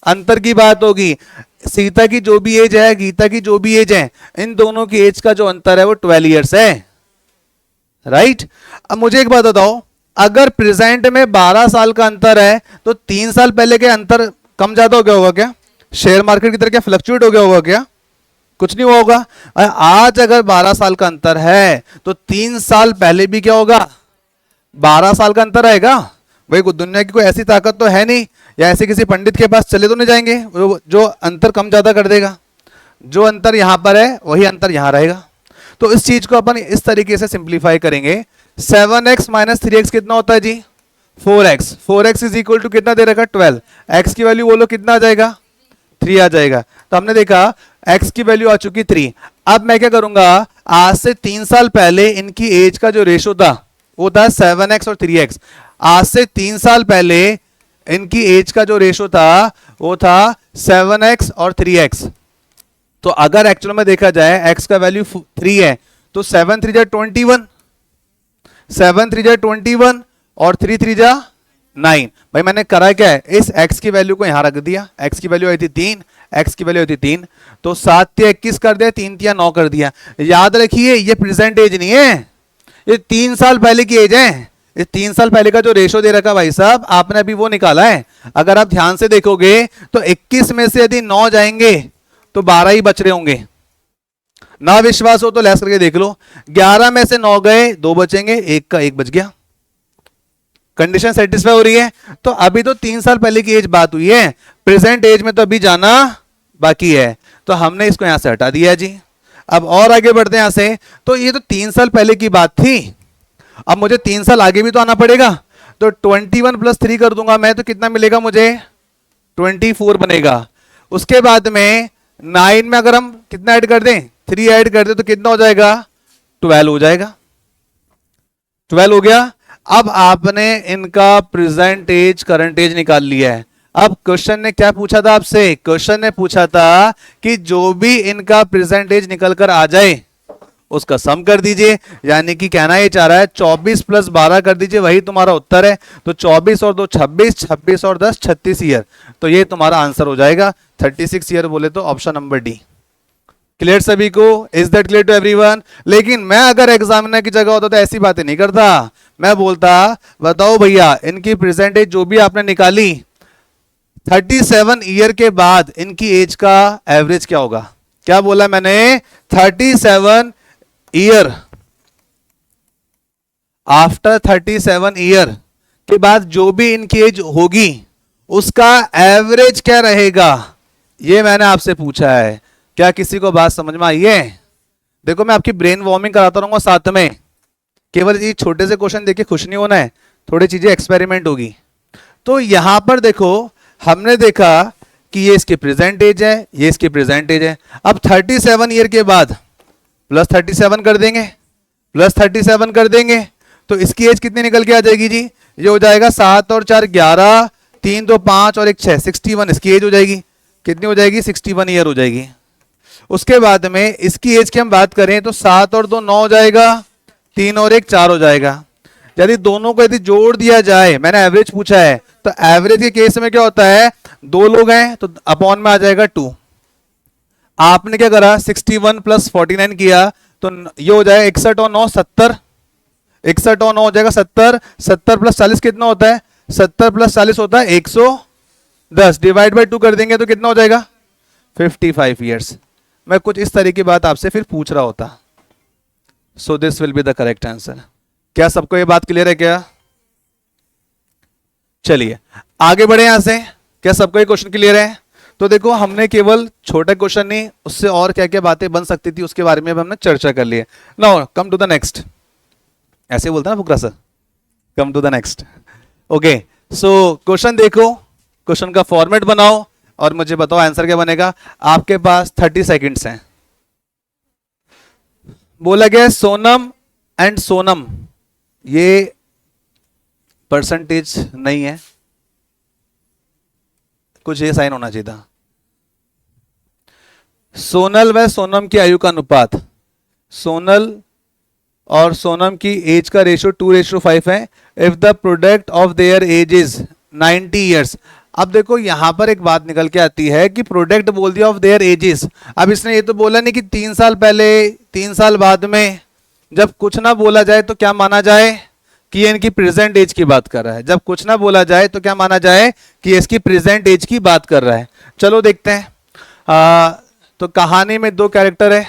अंतर की बात होगी। सीता की जो भी एज है, गीता की जो भी एज है, इन दोनों की एज का जो अंतर है वो 12 इयर्स है, राइट। अब मुझे एक बात बताओ, अगर प्रेजेंट में 12 साल का अंतर है तो 3 साल पहले के अंतर कम ज्यादा हो गया होगा क्या? शेयर मार्केट की तरह क्या फ्लक्चुएट हो गया होगा क्या? कुछ नहीं हुआ होगा। आज अगर 12 साल का अंतर है तो 3 साल पहले भी क्या होगा, 12 साल का अंतर आएगा। भाई दुनिया की कोई ऐसी ताकत तो है नहीं, या ऐसे किसी पंडित के पास चले तो नहीं जाएंगे जो अंतर कम ज्यादा कर देगा। जो अंतर यहां पर है वही अंतर यहां रहेगा। तो इस चीज को अपन इस तरीके से सिंप्लीफाई करेंगे। 7x माइनस 3x कितना होता है जी? 4x। 4x is equal to कितना दे रखा? 12। x की वैल्यू बोलो कितना आ जाएगा? 3 आ जाएगा। तो हमने देखा x की वैल्यू आ चुकी 3। अब मैं क्या करूंगा, आज से 3 साल पहले इनकी एज का जो रेशो था वो था 7x और 3x। आज से 3 साल पहले इनकी एज का जो रेशो था वो था 7x और 3x। तो अगर एक्चुअल में देखा जाए x का वैल्यू 3 है तो 7 3 जा 21, 7 3 जा 21 और 3 3 जा 9। भाई मैंने करा क्या है, इस x की वैल्यू को यहां रख दिया, x की वैल्यू आई थी 3, x की वैल्यू आई थी 3, तो 7 3 21 कर दिया, 3 3 9 कर दिया। याद रखिए ये प्रेजेंट एज नहीं है, ये 3 साल पहले की एज है। इस 3 साल पहले का जो रेशो दे रखा भाई साहब आपने अभी वो निकाला है। अगर आप ध्यान से देखोगे तो 21 में से यदि 9 जाएंगे तो 12 ही बच रहे होंगे। ना विश्वास हो तो लेस करके देख लो, 11 में से 9 गए, 2 बचेंगे, 1 का 1 बच गया। कंडीशन सेटिस्फाई हो रही है। तो अभी तो 3 साल पहले की एज बात हुई है, प्रेजेंट एज में तो अभी जाना बाकी है, तो हमने इसको यहां से हटा दिया जी। अब और आगे बढ़ते हैं यहां से। तो ये तो 3 साल पहले की बात थी, अब मुझे 3 साल आगे भी तो आना पड़ेगा। तो 21 + 3 कर दूंगा मैं, तो कितना मिलेगा मुझे? 24 बनेगा। उसके बाद में 9 में अगर हम कितना ऐड कर दें, 3 ऐड कर दें, तो कितना हो जाएगा? 12 हो जाएगा। 12 हो गया। अब आपने इनका प्रेजेंट एज करंट एज निकाल लिया है। अब क्वेश्चन ने क्या पूछा था आपसे? क्वेश्चन ने पूछा था कि जो भी इनका प्रेजेंट एज निकल कर आ जाए उसका सम कर दीजिए। यानी कि कहना ये चाह रहा है 24 + 12 कर दीजिए, वही तुम्हारा उत्तर है। तो 24 और 2 26, 26 और 10 36 ईयर, तो ये तुम्हारा आंसर हो जाएगा 36 ईयर। बोले तो ऑप्शन नंबर डी। क्लियर सभी को? Is that clear to everyone? लेकिन मैं अगर एग्जामिनर की जगह होता तो ऐसी बातें नहीं करता। मैं बोलता बताओ भैया इनकी प्रेजेंट एज जो भी आपने निकाली, 37 ईयर के बाद इनकी एज का एवरेज क्या होगा? क्या बोला मैंने? 37 ईयर, आफ्टर 37 ईयर के बाद जो भी इनकी एज होगी उसका एवरेज क्या रहेगा, ये मैंने आपसे पूछा है। क्या किसी को बात समझ में आई है? देखो मैं आपकी ब्रेन वार्मिंग कराता रहूंगा साथ में, केवल ये छोटे से क्वेश्चन देख के खुश नहीं होना है, थोड़ी चीजें एक्सपेरिमेंट होगी। तो यहां पर देखो हमने देखा कि ये इसकी प्रेजेंट एज है, ये इसकी प्रेजेंट एज है। अब 37 ईयर के बाद +37 कर देंगे, +37 कर देंगे, तो इसकी एज कितनी निकल के आ जाएगी जी? ये हो जाएगा 7 और 4 11, 3 2 5 और 1 6, 61 इसकी एज हो जाएगी। कितनी हो जाएगी? 61 ईयर हो जाएगी। उसके बाद में इसकी एज की हम बात करें तो 7 और 2 9 हो जाएगा, 3 और 1 4 हो जाएगा। यदि दोनों को यदि जोड़ दिया जाए, मैंने एवरेज पूछा है, तो एवरेज के केस में क्या होता है, 2 लोग हैं तो अपॉन में आ जाएगा 2। आपने क्या करा, 61 प्लस 49 किया तो ये हो जाएगा 61 और 9 70, 61 और 9 हो जाएगा 70, 70 प्लस 40 कितना होता है, 70 प्लस 40 होता है 110, डिवाइड बाय 2 कर देंगे तो कितना हो जाएगा 55 ईयर्स। मैं कुछ इस तरह की बात आपसे फिर पूछ रहा होता। So this will be the correct answer. क्या सबको ये बात क्लियर है क्या? चलिए आगे बढ़े यहां से। क्या सबको ये क्वेश्चन क्लियर है? तो देखो हमने केवल छोटा क्वेश्चन नहीं, उससे और क्या क्या बातें बन सकती थी उसके बारे में अब हमने चर्चा कर ली है। Now come to the next. ऐसे बोलता ना फुकरा sir, come to the next. Okay, so question देखो, क्वेश्चन का फॉर्मेट बनाओ और मुझे बताओ आंसर क्या बनेगा। आपके पास 30 सेकंड्स हैं। बोला गया सोनम एंड सोनम, ये परसेंटेज नहीं है, कुछ ये साइन होना चाहिए था। सोनल व सोनम की आयु का अनुपात, सोनल और सोनम की एज का रेशियो 2:5 है। If the product of their age is 90 years. अब देखो यहां पर एक बात निकल के आती है कि प्रोडक्ट बोल दिया ऑफ देयर एजेस। अब इसने ये तो बोला नहीं कि 3 साल पहले 3 साल बाद में। जब कुछ ना बोला जाए तो क्या माना जाए कि ये इनकी प्रेजेंट एज की बात कर रहा है। जब कुछ ना बोला जाए तो क्या माना जाए कि ये इसकी प्रेजेंट एज की बात कर रहा है। चलो देखते हैं। तो कहानी में 2 कैरेक्टर है,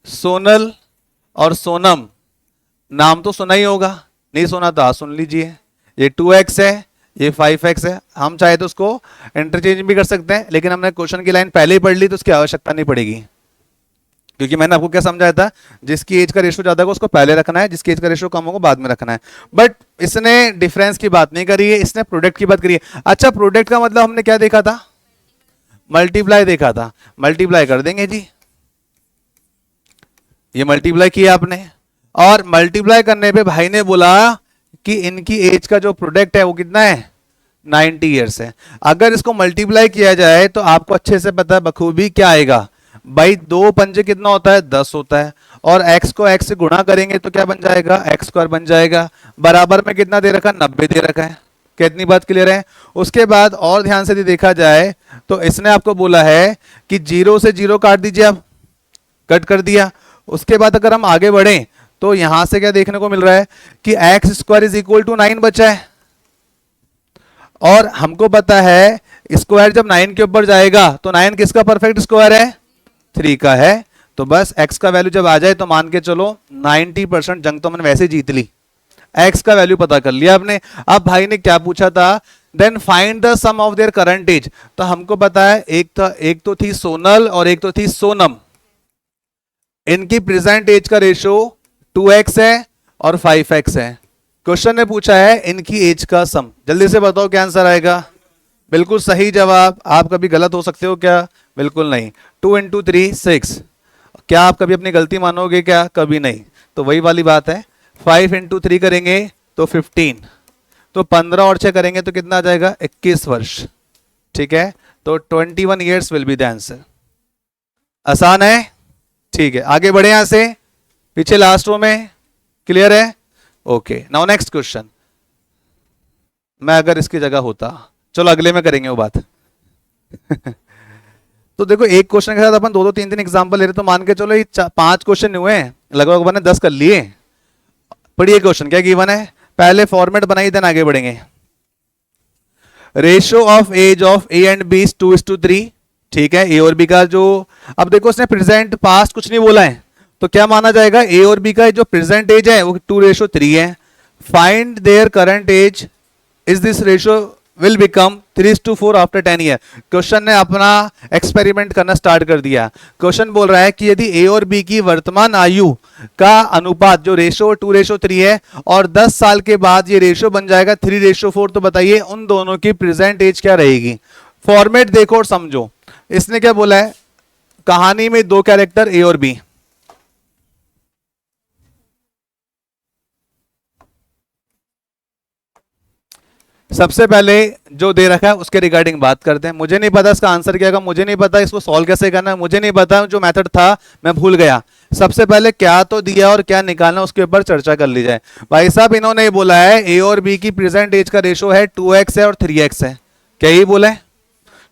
सोनल और सोनम। नाम तो सुना ही होगा, नहीं सुना तो सुन लीजिए। ये 2x है, ये 5x है। हम चाहे तो उसको इंटरचेंज भी कर सकते हैं, लेकिन हमने क्वेश्चन की लाइन पहले ही पढ़ ली तो उसकी आवश्यकता नहीं पड़ेगी, क्योंकि मैंने आपको क्या समझाया था, जिसकी एज का रेशियो ज्यादा होगा उसको पहले रखना है, जिसकी एज का रेशियो कम होगा बाद में रखना है। बट इसने डिफरेंस की बात नहीं करी है, इसने प्रोडक्ट की बात करी है। अच्छा, प्रोडक्ट का मतलब हमने क्या देखा था, मल्टीप्लाई देखा था। मल्टीप्लाई कर देंगे जी, ये मल्टीप्लाई किया आपने, और मल्टीप्लाई करने पे भाई ने बोला कि इनकी एज का जो प्रोडक्ट है वो कितना है, 90 ईयर्स है। अगर इसको मल्टीप्लाई किया जाए तो आपको अच्छे से पता है बखूबी क्या आएगा भाई, 2 पंजे कितना होता है, 10 होता है, और x को x से गुणा करेंगे तो क्या बन जाएगा, x² बन जाएगा। बराबर में कितना दे रखा है, 90 दे रखा है। कितनी बात क्लियर है? उसके बाद और ध्यान से देखा जाए तो इसने आपको बोला है कि 0 से 0 काट दीजिए, आप कट कर दिया। उसके बाद अगर हम आगे बढ़े तो यहां से क्या देखने को मिल रहा है कि x² इज इक्वल टू 9 बचा है, और हमको पता है स्क्वायर जब 9 के ऊपर जाएगा तो 9 किसका परफेक्ट स्क्वायर है, 3 का है। तो बस x का वैल्यू जब आ जाए तो मान के चलो 90% जंग तो मैंने वैसे जीत ली, x का वैल्यू पता कर लिया आपने। अब भाई ने क्या पूछा था, then find the sum of their current age. तो हमको पता है एक तो थी सोनल और एक तो थी सोनम। इनकी प्रेजेंट एज का रेशियो 2x है और 5x है। क्वेश्चन ने पूछा है इनकी एज का सम। जल्दी से बताओ क्या आंसर आएगा। बिल्कुल सही जवाब। आप कभी गलत हो सकते हो क्या? बिल्कुल नहीं। 2 × 3 6। क्या आप कभी अपनी गलती मानोगे क्या? कभी नहीं। तो वही वाली बात है, 5 × 3 करेंगे तो 15, तो 15 और 6 करेंगे तो कितना आ जाएगा, 21 वर्ष। ठीक है, तो 21 years will be the answer. आसान है, ठीक है। आगे बढ़े यहां से, पीछे लास्ट रो में क्लियर है? Okay, now next question. मैं अगर इसकी जगह होता, चलो अगले में करेंगे वो बात। तो देखो एक क्वेश्चन के साथ अपन 2-2 3-3 एग्जांपल ले रहे, तो मान के चलो ये 5 क्वेश्चन हुए हैं, लगभग मैंने 10 कर लिए। पढ़िए क्वेश्चन क्या गिवन है, पहले फॉर्मेट बनाइए देन आगे बढ़ेंगे। Ratio of age of A and B 2:3। ठीक है, ए और बी का जो, अब देखो इसने प्रेजेंट पास्ट कुछ नहीं बोला है, तो क्या माना जाएगा, ए और बी का जो प्रेजेंट एज है वो 2:3 है। Find their current age, is this ratio will become 3:4 after 10 year. Question ने अपना एक्सपेरिमेंट करना स्टार्ट कर दिया। क्वेश्चन बोल रहा है कि यदि ए और बी की वर्तमान आयु का अनुपात जो रेशियो 2:3 है और 10 साल के बाद ये रेशियो बन जाएगा 3:4, तो बताइए उन दोनों की प्रेजेंट एज क्या रहेगी। फॉर्मेट देखो और समझो। इसने क्या बोला है, कहानी में 2 कैरेक्टर ए और बी, सबसे पहले जो दे रखा है उसके रिगार्डिंग बात करते हैं। मुझे नहीं पता इसका आंसर क्या होगा, मुझे नहीं पता इसको सॉल्व कैसे करना है, मुझे नहीं पता, जो मेथड था मैं भूल गया। सबसे पहले क्या तो दिया और क्या निकालना उसके ऊपर चर्चा कर ली जाए। भाई साहब इन्होंने ये बोला है ए और बी की प्रेजेंट एज का रेशो है 2x है और 3x है, क्या यही बोला है?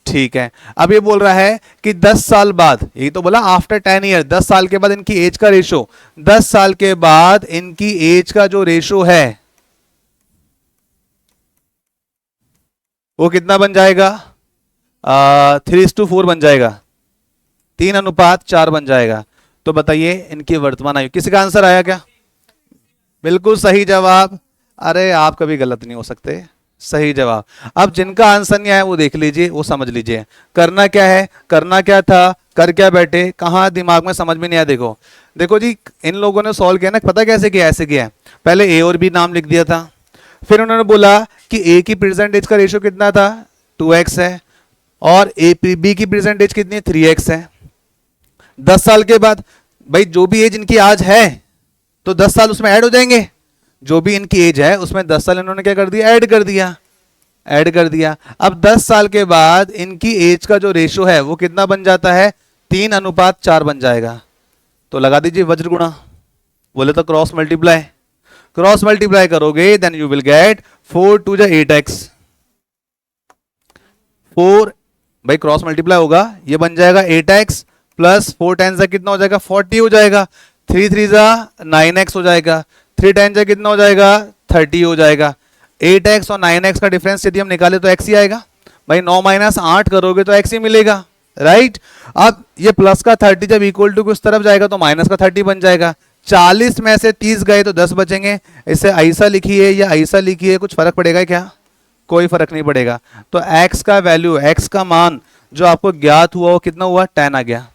ठीक है। अब ये बोल रहा है कि 10 साल बाद, यही तो बोला आफ्टर 10 ईयर, 10 साल के बाद इनकी एज का रेशो, 10 साल के बाद इनकी एज का जो रेशो है वो कितना बन जाएगा? 3:4 बन जाएगा, 3:4 बन जाएगा। तो बताइए इनकी वर्तमान आयु, किसी का आंसर आया क्या? बिल्कुल सही जवाब। अरे आप कभी गलत नहीं हो सकते, सही जवाब। अब जिनका आंसर नहीं आया वो देख लीजिए, वो समझ लीजिए करना क्या है, करना क्या था, कर क्या बैठे, कहाँ दिमाग में समझ में नहीं आया। देखो देखो जी, इन लोगों ने सॉल्व किया ना, पता कैसे किया? ऐसे किया है, पहले ए और बी नाम लिख दिया था, फिर उन्होंने बोला कि ए की प्रेजेंट एज का रेशो कितना था? 2x है, और बी की प्रेजेंट एज कितनी है? 3x है। 10 साल के बाद, भाई जो भी एज इनकी आज है तो 10 साल उसमें ऐड हो जाएंगे, जो भी इनकी एज है उसमें 10 साल इन्होंने क्या कर दिया? ऐड कर दिया, ऐड कर दिया। अब 10 साल के बाद इनकी एज का जो रेशो है वो कितना बन जाता है? 3:4 बन जाएगा। तो लगा दीजिए वज्र गुणा, बोले तो क्रॉस मल्टीप्लाई, क्रॉस मल्टीप्लाई करोगे then you will get 4 2 8x। 4 भाई क्रॉस मल्टीप्लाई होगा, ये बन जाएगा 8x प्लस 4 10 कितना हो जाएगा? 40 हो जाएगा। 3 3 9x हो जाएगा, 3 10 कितना हो जाएगा? 30 हो जाएगा। 8x और 9x का डिफरेंस यदि हम निकाले तो x ही आएगा। भाई 9 - 8 करोगे तो x ही मिलेगा, राइट। अब ये प्लस का 30 जब इक्वल टू कुछ तरफ जाएगा तो माइनस का 30 बन जाएगा। 40 में से 30 गए तो 10 बचेंगे। इसे ऐसा लिखिए या ऐसा लिखिए, कुछ फर्क पड़ेगा क्या? कोई फर्क नहीं पड़ेगा। तो x का वैल्यू, x का मान जो आपको ज्ञात हुआ वो कितना हुआ? 10 आ गया।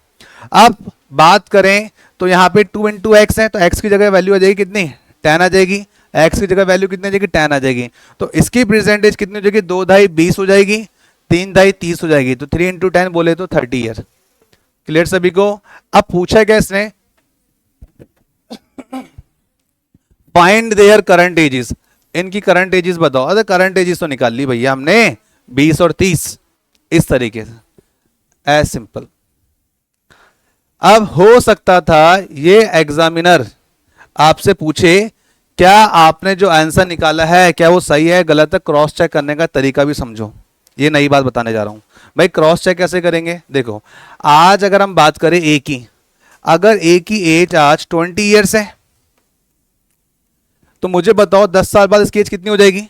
अब बात करें तो यहाँ पे 2 × x है, तो x की जगह वैल्यू आ जाएगी कितनी? 10 आ जाएगी। x की जगह वैल्यू कितनी आ जाएगी? 10 आ जाएगी। तो इसकी परसेंटेज कितनी हो जाएगी? 2 ढाई 20 हो जाएगी, 3 ढाई 30 हो जाएगी। तो 3 × 10 बोले तो 30 ईयर। क्लियर सभी को? अब पूछा क्या इसने? फाइंड देयर करंट एजेस, इनकी करंट एजेस बताओ। अरे करंट एजेस तो निकाल ली भैया हमने, 20 और 30, इस तरीके से, एज सिंपल। अब हो सकता था ये एग्जामिनर आपसे पूछे क्या आपने जो आंसर निकाला है क्या वो सही है गलत है, क्रॉस चेक करने का तरीका भी समझो। ये नई बात बताने जा रहा हूं भाई। क्रॉस चेक कैसे करेंगे? देखो आज अगर हम बात करें ए की, अगर ए की एज आज 20 ईयर्स है तो मुझे बताओ 10 साल बाद इसकी एज कितनी हो जाएगी?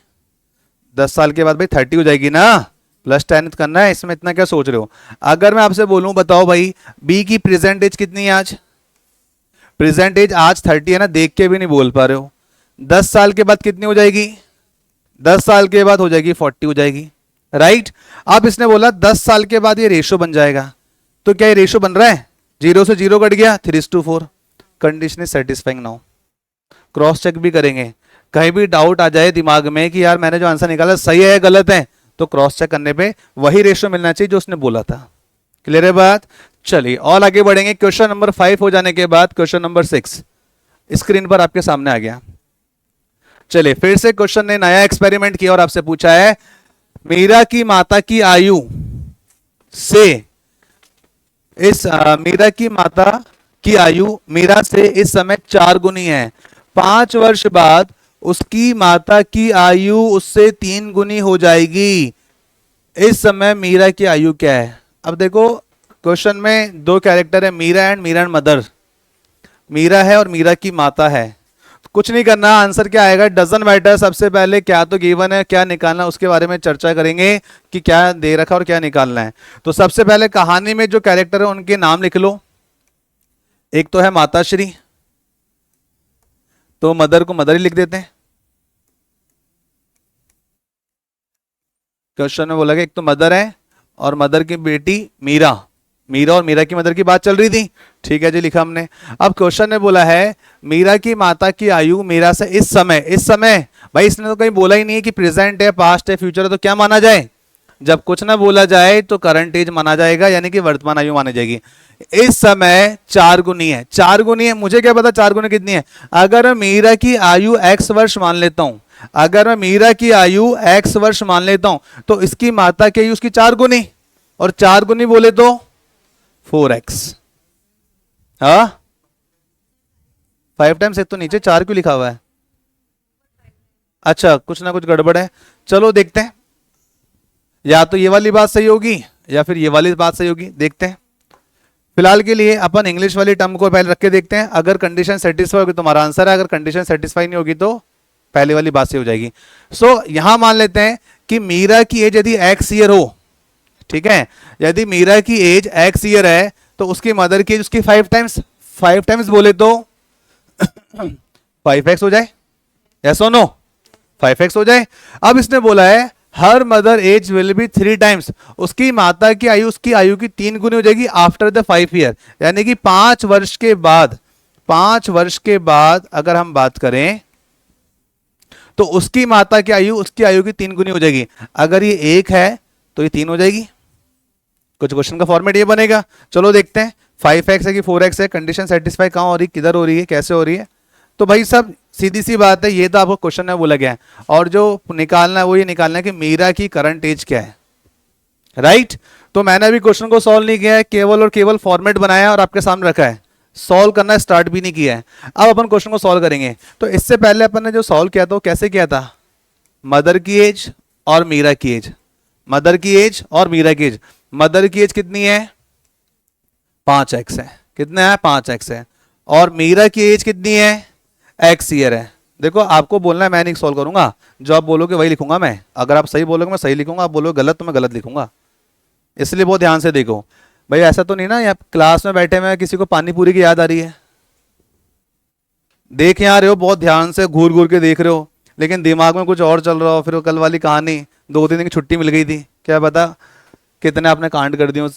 10 साल के बाद भाई 30 हो जाएगी ना, प्लस 10 करना है, इसमें इतना क्या सोच रहे हो। अगर मैं आपसे बोलूं बताओ भाई बी की प्रेजेंट एज कितनी है आज? प्रेजेंट एज आज 30 है ना, देख के भी नहीं बोल पा रहे हो। 10 साल के बाद कितनी हो जाएगी? 10 साल के बाद हो जाएगी 40 हो जाएगी, राइट। अब इसने बोला 10 साल के बाद ये रेशो बन जाएगा, तो क्या ये रेशो बन रहा है? 0 से 0 कट गया, 3:4। Condition is satisfying now. Cross check भी करेंगे, कहीं भी डाउट आ जाए दिमाग में कि यार मैंने जो आंसर निकाला सही है गलत है, तो क्रॉस चेक करने पे वही रेशो मिलना चाहिए जो उसने बोला था। क्लियर है बात? चलिए और आगे बढ़ेंगे। क्वेश्चन नंबर 5 हो जाने के बाद क्वेश्चन नंबर 6 स्क्रीन पर आपके सामने आ गया। चलिए फिर से क्वेश्चन ने नया एक्सपेरिमेंट किया और आपसे पूछा है मीरा की माता की आयु से मीरा की माता की आयु मीरा से इस समय 4 गुनी है। 5 वर्ष बाद उसकी माता की आयु उससे 3 गुनी हो जाएगी। इस समय मीरा की आयु क्या है? अब देखो क्वेश्चन में 2 कैरेक्टर है, मीरा एंड मदर। मीरा है और मीरा की माता है। कुछ नहीं करना, आंसर क्या आएगा डजंट मैटर। सबसे पहले क्या तो गिवन है, क्या निकालना उसके बारे में चर्चा करेंगे कि क्या दे रखा और क्या निकालना है। तो सबसे पहले कहानी में जो कैरेक्टर है उनके नाम लिख लो। एक तो है माताश्री, तो मदर को मदर ही लिख देते हैं। क्वेश्चन में बोला कि एक तो मदर है और मदर की बेटी मीरा, मीरा और मीरा की मदर की बात चल रही थी, ठीक है जी, लिखा हमने। अब क्वेश्चन ने बोला है मीरा की माता की आयु मीरा से इस समय भाई इसने तो कहीं बोला ही नहीं है कि प्रेजेंट है पास्ट है फ्यूचर है, तो क्या माना जाए? जब कुछ ना बोला जाए तो करंट एज माना जाएगा, यानी कि वर्तमान आयु मानी जाएगी। इस समय 4 गुनी है, 4 गुनी है, मुझे क्या पता 4 गुनी कितनी है। अगर मैं मीरा की आयु x वर्ष मान लेता हूं, अगर मैं मीरा की आयु x वर्ष मान लेता हूं, तो इसकी माता की आयु उसकी 4 गुनी, और 4 गुनी बोले तो 4x। हाँ, 5 टाइम्स एक तो नीचे 4 क्यों लिखा हुआ है? अच्छा, कुछ ना कुछ गड़बड़ है। चलो देखते हैं, या तो ये वाली बात सही होगी या फिर ये वाली बात सही होगी, देखते हैं। फिलहाल के लिए अपन इंग्लिश वाली टर्म को पहले रख के देखते हैं। अगर कंडीशन सेटिस्फाई होगी तो हमारा आंसर है, अगर कंडीशन सेटिस्फाई नहीं होगी तो पहले वाली बात सही हो जाएगी। यहां मान लेते हैं कि मीरा की एज यदि x ईयर हो, ठीक है, यदि मीरा की एज x ईयर है तो उसकी मदर की एज उसकी 5 टाइम्स, 5 टाइम्स बोले तो 5x हो जाए, यस और नो, 5x हो जाए। अब इसने बोला है her mother age will be 3 times, उसकी माता की आयु उसकी आयु की 3 गुनी हो जाएगी आफ्टर द 5 ईयर, यानी कि 5 वर्ष के बाद, 5 वर्ष के बाद अगर हम बात करें तो उसकी माता की आयु उसकी आयु की 3 गुनी हो जाएगी। अगर ये 1 है तो ये 3 हो जाएगी। कुछ क्वेश्चन का फॉर्मेट ये बनेगा। चलो देखते हैं 5x है कि 4x है, कंडीशन सेटिस्फाई कहां हो रही है, किधर हो रही है, कैसे हो रही है। तो भाई सब सीधी सी बात है, ये तो आपको क्वेश्चन में बोला गया है, और जो निकालना है वो ये निकालना है कि मीरा की करंट एज क्या है, राइट। तो मैंने अभी क्वेश्चन को सॉल्व नहीं किया है, केवल और केवल फॉर्मेट बनाया और आपके सामने रखा है, सॉल्व करना स्टार्ट भी नहीं किया है। अब अपन क्वेश्चन को सॉल्व करेंगे। तो इससे पहले अपन ने जो सॉल्व किया था वो कैसे किया था, मदर की एज और मीरा की एज, मदर की एज और मीरा की एज। मदर की एज कितनी है, 5x है, कितना है 5x है, और मीरा की एज कितनी है, x ईयर है। देखो आपको बोलना है, मैं नहीं सॉल्व करूंगा, जो आप बोलोगे वही लिखूंगा मैं। अगर आप सही बोलोगे मैं सही लिखूंगा, आप बोलोगे गलत तो मैं गलत लिखूंगा, इसलिए बहुत ध्यान से देखो। भाई ऐसा तो नहीं ना यहाँ क्लास में बैठे में किसी को पानी पूरी की याद आ रही है, देख यहाँ रहे हो, बहुत ध्यान से घूर घूर के देख रहे हो, लेकिन दिमाग में कुछ और चल रहा हो। फिर वो कल वाली कहानी, 2-3 दिन की छुट्टी मिल गई थी, क्या पता कितने आपने कांड कर दिए।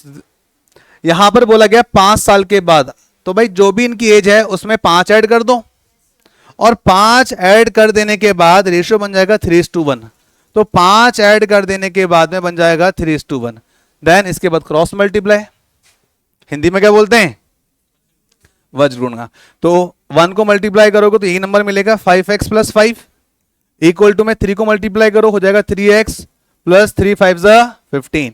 यहां पर बोला गया 5 साल के बाद, तो भाई जो भी इनकी एज है उसमें 5 ऐड कर दो, और 5 ऐड कर देने के बाद रेशियो बन जाएगा 3:1। तो 5 ऐड कर देने के बाद में बन जाएगा 3:1। देन इसके बाद क्रॉस मल्टीप्लाई, हिंदी में क्या बोलते हैं, वज्र गुणा। तो 1 को मल्टीप्लाई करोगे तो ये नंबर मिलेगा 5x + 5 इक्वल टू में 3 को मल्टीप्लाई करो हो जाएगा 3x + 3 5 15।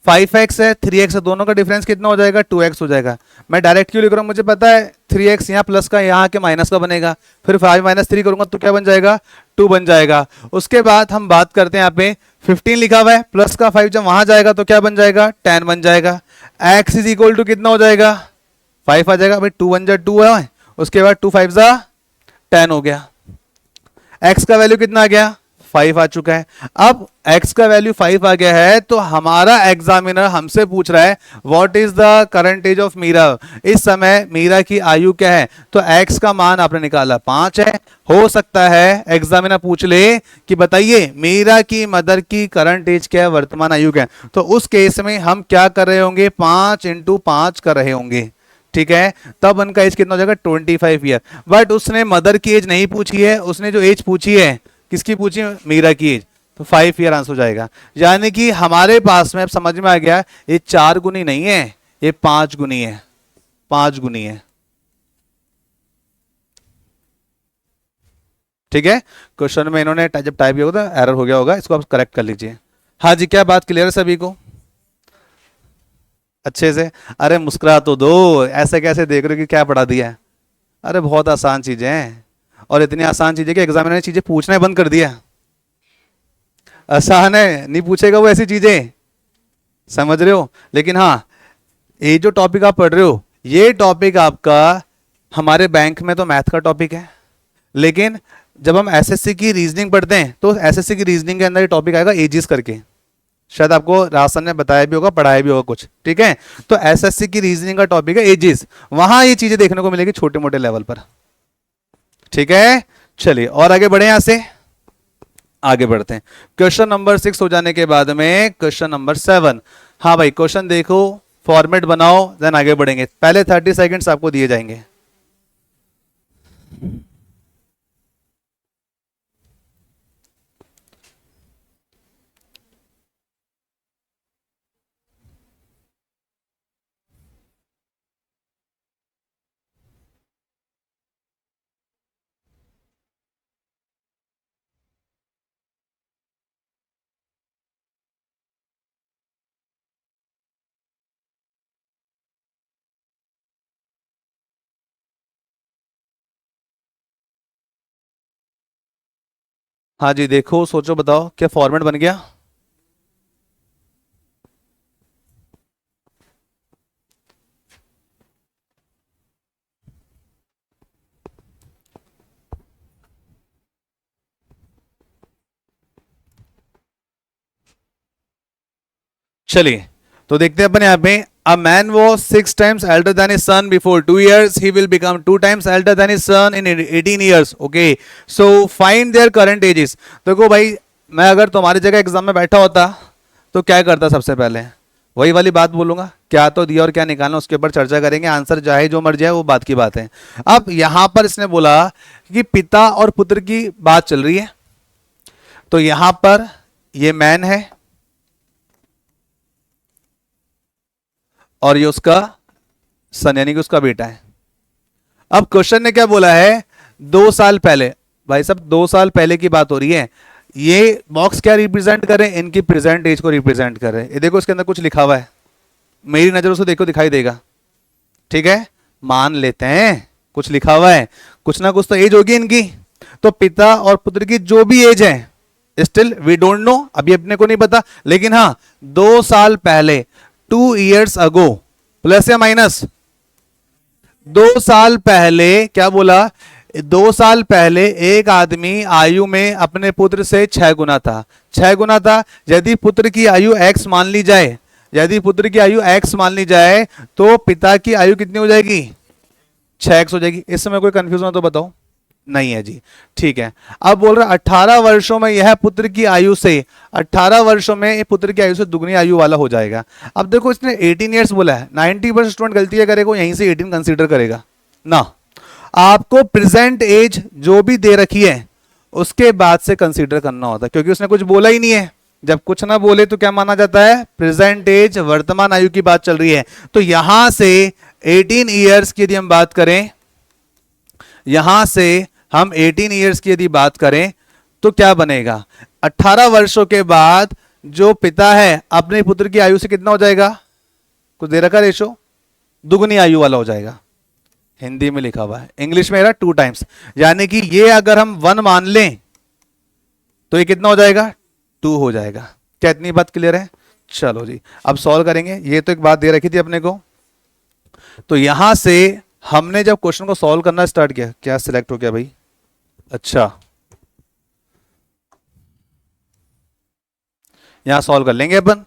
5x है 3x है, दोनों का डिफरेंस कितना हो जाएगा, 2x हो जाएगा। मैं डायरेक्ट क्यों लिख रहा हूं, मुझे पता है 3x यहाँ प्लस का यहाँ के माइनस का बनेगा, फिर 5 - 3 करूंगा तो क्या बन जाएगा, 2 बन जाएगा। उसके बाद हम बात करते हैं, यहाँ पे 15 लिखा हुआ है, प्लस का 5 जब वहां जाएगा तो क्या बन जाएगा, 10 बन जाएगा। x इक्वल टू कितना हो जाएगा, 5 आ जाएगा। भाई 2 1 जा 2 है, उसके बाद 2 5 जा 10 हो गया। x का वैल्यू कितना आ गया, 5 आ चुका है। अब x का वैल्यू 5 आ गया है तो हमारा एग्जामिनर हमसे पूछ रहा है what is the current age of Meera, इस समय मीरा की आयु क्या है। तो x का मान आपने निकाला 5 है। हो सकता है एग्जामिनर पूछ ले कि बताइए मीरा की मदर की करंट एज क्या है, वर्तमान आयु क्या है। तो उस केस में हम क्या कर रहे होंगे, 5 × 5 कर रहे होंगे, ठीक है। तब उनका एज कितना हो जाएगा, 25 ईयर। बट उसने मदर की एज नहीं पूछी है, उसने जो एज पूछी है, किसकी पूछी है, मीरा की एज, तो 5 ईयर आंसर हो जाएगा। यानी कि हमारे पास में अब समझ में आ गया, ये 4 गुनी नहीं है, ये 5 गुनी है, 5 गुनी है, ठीक है। क्वेश्चन में इन्होंने जब टाइप किया होगा एरर हो गया होगा, इसको आप करेक्ट कर लीजिए। हाँ जी, क्या बात क्लियर है सभी को, अच्छे से। अरे मुस्कुरा तो दो, ऐसे कैसे देख रहे हो कि क्या पढ़ा दिया है। अरे बहुत आसान चीजें हैं, और इतनी आसान चीजें कि एग्जामिनर ने चीजें पूछना ही बंद कर दिया। आसान है, नहीं पूछेगा वो ऐसी चीजें, समझ रहे हो। लेकिन हाँ, ये जो टॉपिक आप पढ़ रहे हो, ये टॉपिक आपका हमारे बैंक में तो मैथ का टॉपिक है, लेकिन जब हम एसएससी की रीजनिंग पढ़ते हैं तो एसएससी की रीजनिंग के अंदर ये टॉपिक आएगा एजिस करके, शायद आपको राशन ने बताया भी होगा, पढ़ाया भी होगा कुछ, ठीक है। तो एसएससी की रीजनिंग का टॉपिक है एजिस, वहां ये चीजें देखने को मिलेगी छोटे मोटे लेवल पर, ठीक है। चलिए और आगे बढ़े, यहां से आगे बढ़ते हैं। क्वेश्चन नंबर 6 हो जाने के बाद में क्वेश्चन नंबर 7। हाँ भाई क्वेश्चन देखो, फॉर्मेट बनाओ, देन आगे बढ़ेंगे। पहले 30 सेकंड्स आपको दिए जाएंगे। हाँ जी, देखो सोचो बताओ क्या फॉर्मेट बन गया। चलिए तो देखते हैं अपन यहाँ पे, a man was 6 times elder than his son before 2 years, he will become 2 times elder than his son in 18 years, okay, so find their current ages। देखो भाई, मैं अगर तुम्हारी जगह एग्जाम में बैठा होता तो क्या करता, सबसे पहले वही वाली बात बोलूंगा, क्या तो दिया और क्या निकालना उसके ऊपर चर्चा करेंगे, आंसर चाहे जो मर जाए वो बात की बात है। अब यहां पर इसने बोला कि पिता और पुत्र की बात चल रही है, तो यहां पर ये मैन है और ये उसका सन यानी कि उसका बेटा है। अब क्वेश्चन ने क्या बोला है, 2 साल पहले, भाई साहब 2 साल पहले की बात हो रही है। ये बॉक्स क्या रिप्रेजेंट करे, इनकी प्रेजेंट एज को रिप्रेजेंट करे। ये देखो इसके अंदर कुछ लिखा हुआ है, मेरी नजरों से देखो दिखाई देगा, ठीक है, मान लेते हैं कुछ लिखा हुआ है, कुछ ना कुछ तो एज होगी इनकी। तो पिता और पुत्र की जो भी एज है, स्टिल वी डोंट नो, अभी अपने को नहीं पता, लेकिन हाँ 2 साल पहले 2 years अगो, प्लस या माइनस, 2 साल पहले क्या बोला, 2 साल पहले एक आदमी आयु में अपने पुत्र से 6 गुना था, 6 गुना था। यदि पुत्र की आयु x मान ली जाए, यदि पुत्र की आयु x मान ली जाए तो पिता की आयु कितनी हो जाएगी, 6x हो जाएगी। इस समय कोई कंफ्यूजन हो तो बताओ, नहीं है जी, ठीक है। अब बोल रहा 18 वर्षों में यह पुत्र की आयु से, 18 वर्षों में पुत्र की आयु से दुगनी आयु वाला हो जाएगा। अब देखो इसने 18 ईयर्स बोला है, 90% स्टूडेंट गलती करेगा, यहीं से 18 कंसीडर करेगा ना। आपको प्रेजेंट एज जो भी दे रखी है उसके बाद से कंसीडर करना होता है, क्योंकि उसने कुछ बोला ही नहीं है। जब कुछ ना बोले तो क्या माना जाता है, प्रेजेंट एज, वर्तमान आयु की बात चल रही है। तो यहां से 18 ईयर्स की यदि हम बात करें, यहां से हम 18 ईयर्स की यदि बात करें तो क्या बनेगा, 18 वर्षों के बाद जो पिता है अपने पुत्र की आयु से कितना हो जाएगा, कुछ दे रखा रेशो, दुगनी आयु वाला हो जाएगा। हिंदी में लिखा हुआ है, इंग्लिश में 2 times, यानी कि ये अगर हम 1 मान लें तो ये कितना हो जाएगा, 2 हो जाएगा। क्या इतनी बात क्लियर है? चलो जी अब सॉल्व करेंगे। ये तो एक बात दे रखी थी अपने को, तो यहां से हमने जब क्वेश्चन को सॉल्व करना स्टार्ट किया, क्या सिलेक्ट हो गया भाई, अच्छा यहां सॉल्व कर लेंगे अपन।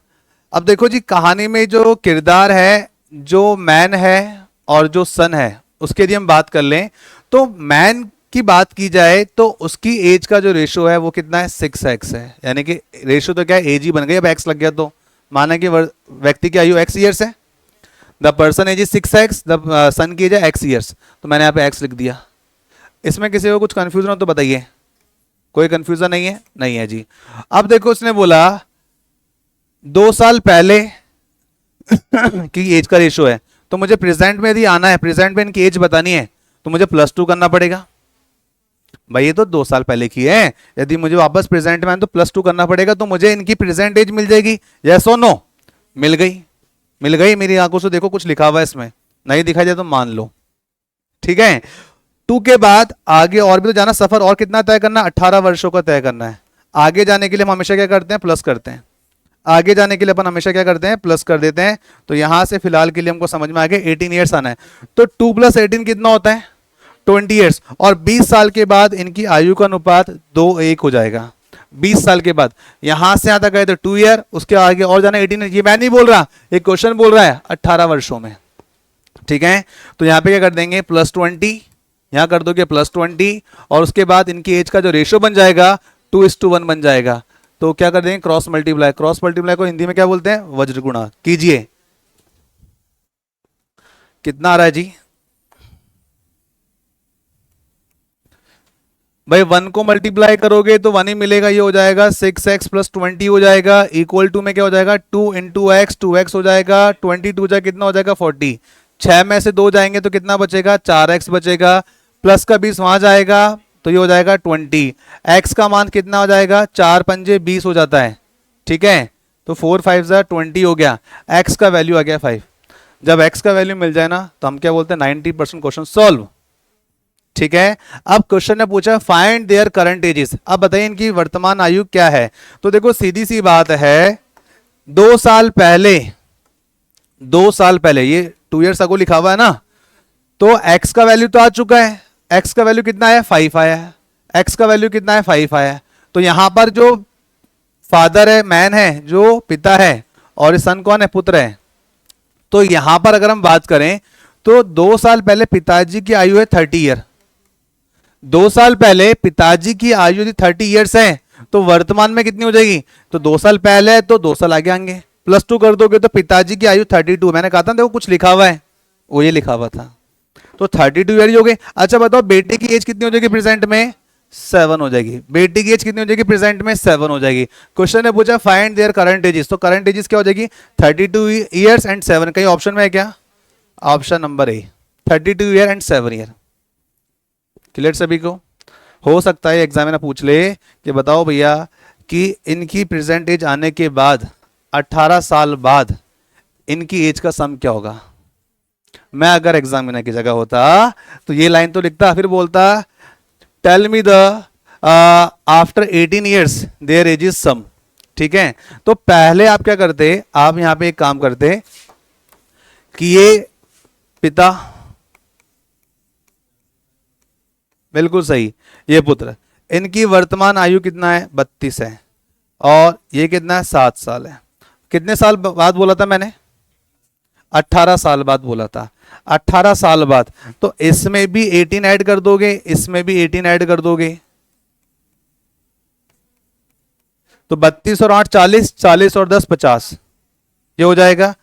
अब देखो जी, कहानी में जो किरदार है, जो मैन है और जो सन है, उसके यदि हम बात कर लें तो मैन की बात की जाए तो उसकी एज का जो रेशो है वो कितना है, 6x है। यानी कि रेशो तो क्या है, एज ही बन गई, अब x लग गया तो माना कि व्यक्ति की आयु x ईयर्स है, the person age is 6x, the son की एज है x ईयर्स, तो मैंने यहाँ पे x लिख दिया। इसमें किसी को कुछ कंफ्यूजन हो तो बताइए, कोई कंफ्यूजन नहीं है, नहीं है जी। अब देखो उसने बोला 2 साल पहले की एज का रेशो है, तो मुझे प्रेजेंट में यदि आना है, प्रेजेंट में इनकी एज बतानी है तो मुझे +2 करना पड़ेगा। भाई ये तो 2 साल पहले की है, यदि मुझे वापस प्रेजेंट में आना तो +2 करना पड़ेगा, तो मुझे इनकी प्रेजेंट एज मिल जाएगी, यस और नो, मिल गई, मिल गई। मेरी आंखों से देखो कुछ लिखा हुआ है इसमें, नहीं दिखाई दे तो मान लो, ठीक है। 2 के बाद आगे और भी तो जाना, सफर और कितना तय करना, 18 वर्षों का तय करना है। आगे जाने के लिए हम हमेशा क्या करते हैं, प्लस करते हैं, आगे जाने के लिए अपन हमेशा क्या करते हैं, प्लस कर देते हैं। तो यहां से फिलहाल के लिए हमको समझ में आ गया 18 ईयर्स आना है, तो 2 + 18 कितना होता है, 20 ईयर्स, और 20 साल के बाद इनकी आयु का अनुपात 2:1 हो जाएगा। 20 साल के बाद यहां से यहां तक गए तो 2 ईयर, उसके आगे और जाना 18 ईयर। ये मैं नहीं बोल रहा, एक क्वेश्चन बोल रहा है 18 वर्षों में, ठीक है। तो यहां पे क्या कर देंगे, +20, यहां कर दोगे +20, और उसके बाद इनकी एज का जो रेशो बन जाएगा 2:1 बन जाएगा। तो क्या कर देंगे, क्रॉस मल्टीप्लाई, क्रॉस मल्टीप्लाई को हिंदी में क्या बोलते हैं, वज्र गुणा कीजिए। कितना आ रहा है जी भाई, 1 को मल्टीप्लाई करोगे तो 1 ही मिलेगा, ये हो जाएगा 6x + 20 हो जाएगा, इक्वल टू में क्या हो जाएगा 2 × x, 2x हो जाएगा, 22 जा कितना हो जाएगा 40, 6 में से 2 जाएंगे तो कितना बचेगा, 4x बचेगा, प्लस का 20 वहां जाएगा तो ये हो जाएगा 20, x का मान कितना हो जाएगा, 4 पंजे 20 हो जाता है, ठीक है। तो 4 5 जा 20 हो गया, x का वैल्यू आ गया 5। जब x का वैल्यू मिल जाए ना तो हम क्या बोलते हैं, 90% क्वेश्चन सॉल्व, ठीक है। अब क्वेश्चन ने पूछा फाइंड देयर करंट एजेस, अब बताइए इनकी वर्तमान आयु क्या है। तो देखो सीधी सी बात है, 2 साल पहले, 2 साल पहले, ये 2 years अगो लिखा हुआ है ना, तो x का वैल्यू तो आ चुका है, x का वैल्यू कितना है 5 आया है, x का वैल्यू कितना है 5 आया है। तो यहां पर जो फादर है, मैन है, जो पिता है, और सन कौन है, पुत्र है। तो यहां पर अगर हम बात करें तो 2 साल पहले पिताजी की आयु है 30 ईयर, 2 साल पहले पिताजी की आयु यदि 30 ईयर्स है तो वर्तमान में कितनी हो जाएगी, तो 2 साल पहले तो 2 साल आगे आएंगे, +2 कर दोगे तो पिताजी की आयु 32, मैंने कहा था देखो कुछ लिखा हुआ है, वो ये लिखा हुआ था, तो 32 ईयर हो गए। अच्छा बताओ बेटे की एज कितनी हो जाएगी प्रेजेंट में, 7 हो जाएगी। बेटी की एज कितनी हो जाएगी प्रेजेंट में, 7 हो जाएगी। क्वेश्चन ने पूछा फाइंड देयर करंट एजेस, तो करंट एजेस क्या हो जाएगी 32 ईयर्स एंड 7, कहीं ऑप्शन में है क्या, option number A 32 year and 7 year. Clear सभी को। हो सकता है एग्जामिनर पूछ ले कि बताओ भैया कि इनकी प्रेजेंट एज आने के बाद 18 साल बाद इनकी एज का सम क्या होगा। मैं अगर एग्जामिनर की जगह होता तो ये लाइन तो लिखता, फिर बोलता tell me the after 18 years their age is sum. ठीक है, तो पहले आप क्या करते, आप यहां पे एक काम करते कि ये पिता, बिल्कुल सही, ये पुत्र, इनकी वर्तमान आयु कितना है 32 है, और ये कितना है 7 साल है। कितने साल बाद बोला था मैंने, 18 साल बाद बोला था, 18 साल बाद, तो इसमें भी 18 ऐड कर दोगे, इसमें भी 18 ऐड कर दोगे, तो 32 और 8 40, 40 और 10 50, ये हो जाएगा।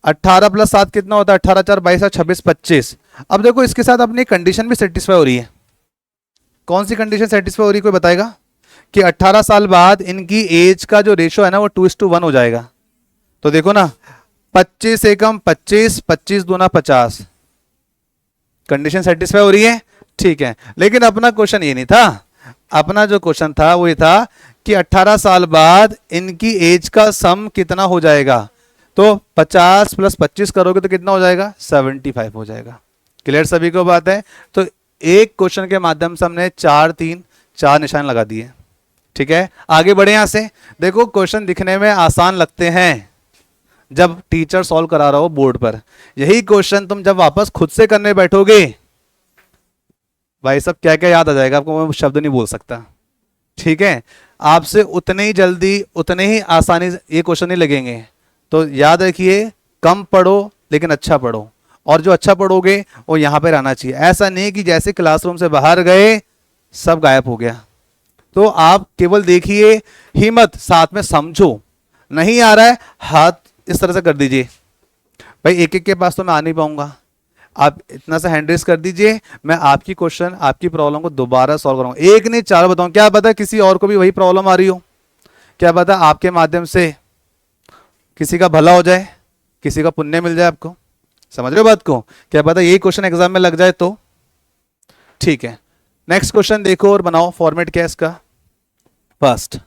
18 + 7 कितना होता है, 18 4 22 26 25। अब देखो इसके साथ अपनी कंडीशन भी सेटिस्फाई हो रही है। कौन सी कंडीशन सेटिस्फाई हो रही है, कोई बताएगा, कि 18 साल बाद इनकी एज का जो रेशो है ना वो 2:1 हो जाएगा। तो देखो ना, 25 एकम 25, 25 दूना 50, कंडीशन सेटिस्फाई हो रही है। ठीक है, लेकिन अपना क्वेश्चन ये नहीं था, अपना जो क्वेश्चन था वो ये था कि 18 साल बाद इनकी एज का सम कितना हो जाएगा, तो 50 + 25 करोगे तो कितना हो जाएगा, 75 हो जाएगा। क्लियर सभी को बात है। तो एक क्वेश्चन के माध्यम से हमने 4 निशान लगा दिए। ठीक है, आगे बढ़े यहां से। देखो क्वेश्चन दिखने में आसान लगते हैं जब टीचर सॉल्व करा रहा हो बोर्ड पर, यही क्वेश्चन तुम जब वापस खुद से करने बैठोगे, भाई साहब क्या क्या याद आ जाएगा आपको, मैं शब्द नहीं बोल सकता। ठीक है, आपसे उतने ही जल्दी, उतने ही आसानी से ये क्वेश्चन नहीं लगेंगे। तो याद रखिए, कम पढ़ो लेकिन अच्छा पढ़ो, और जो अच्छा पढ़ोगे वो यहां पे रहना चाहिए। ऐसा नहीं कि जैसे क्लासरूम से बाहर गए सब गायब हो गया। तो आप केवल देखिए, हिम्मत, साथ में समझो, नहीं आ रहा है हाथ इस तरह से कर दीजिए, भाई एक एक के पास तो मैं आ नहीं पाऊंगा, आप इतना सा हैंड रेस कर दीजिए, मैं आपकी क्वेश्चन, आपकी प्रॉब्लम को दोबारा सॉल्व करूंगा। एक नहीं 4 बताऊं, क्या पता किसी और को भी वही प्रॉब्लम आ रही हो, क्या पता आपके माध्यम से किसी का भला हो जाए, किसी का पुण्य मिल जाए आपको। समझ रहे हो बात को, क्या पता यही क्वेश्चन एग्जाम में लग जाए तो। ठीक है, नेक्स्ट क्वेश्चन देखो और बनाओ। फॉर्मेट क्या है इसका, first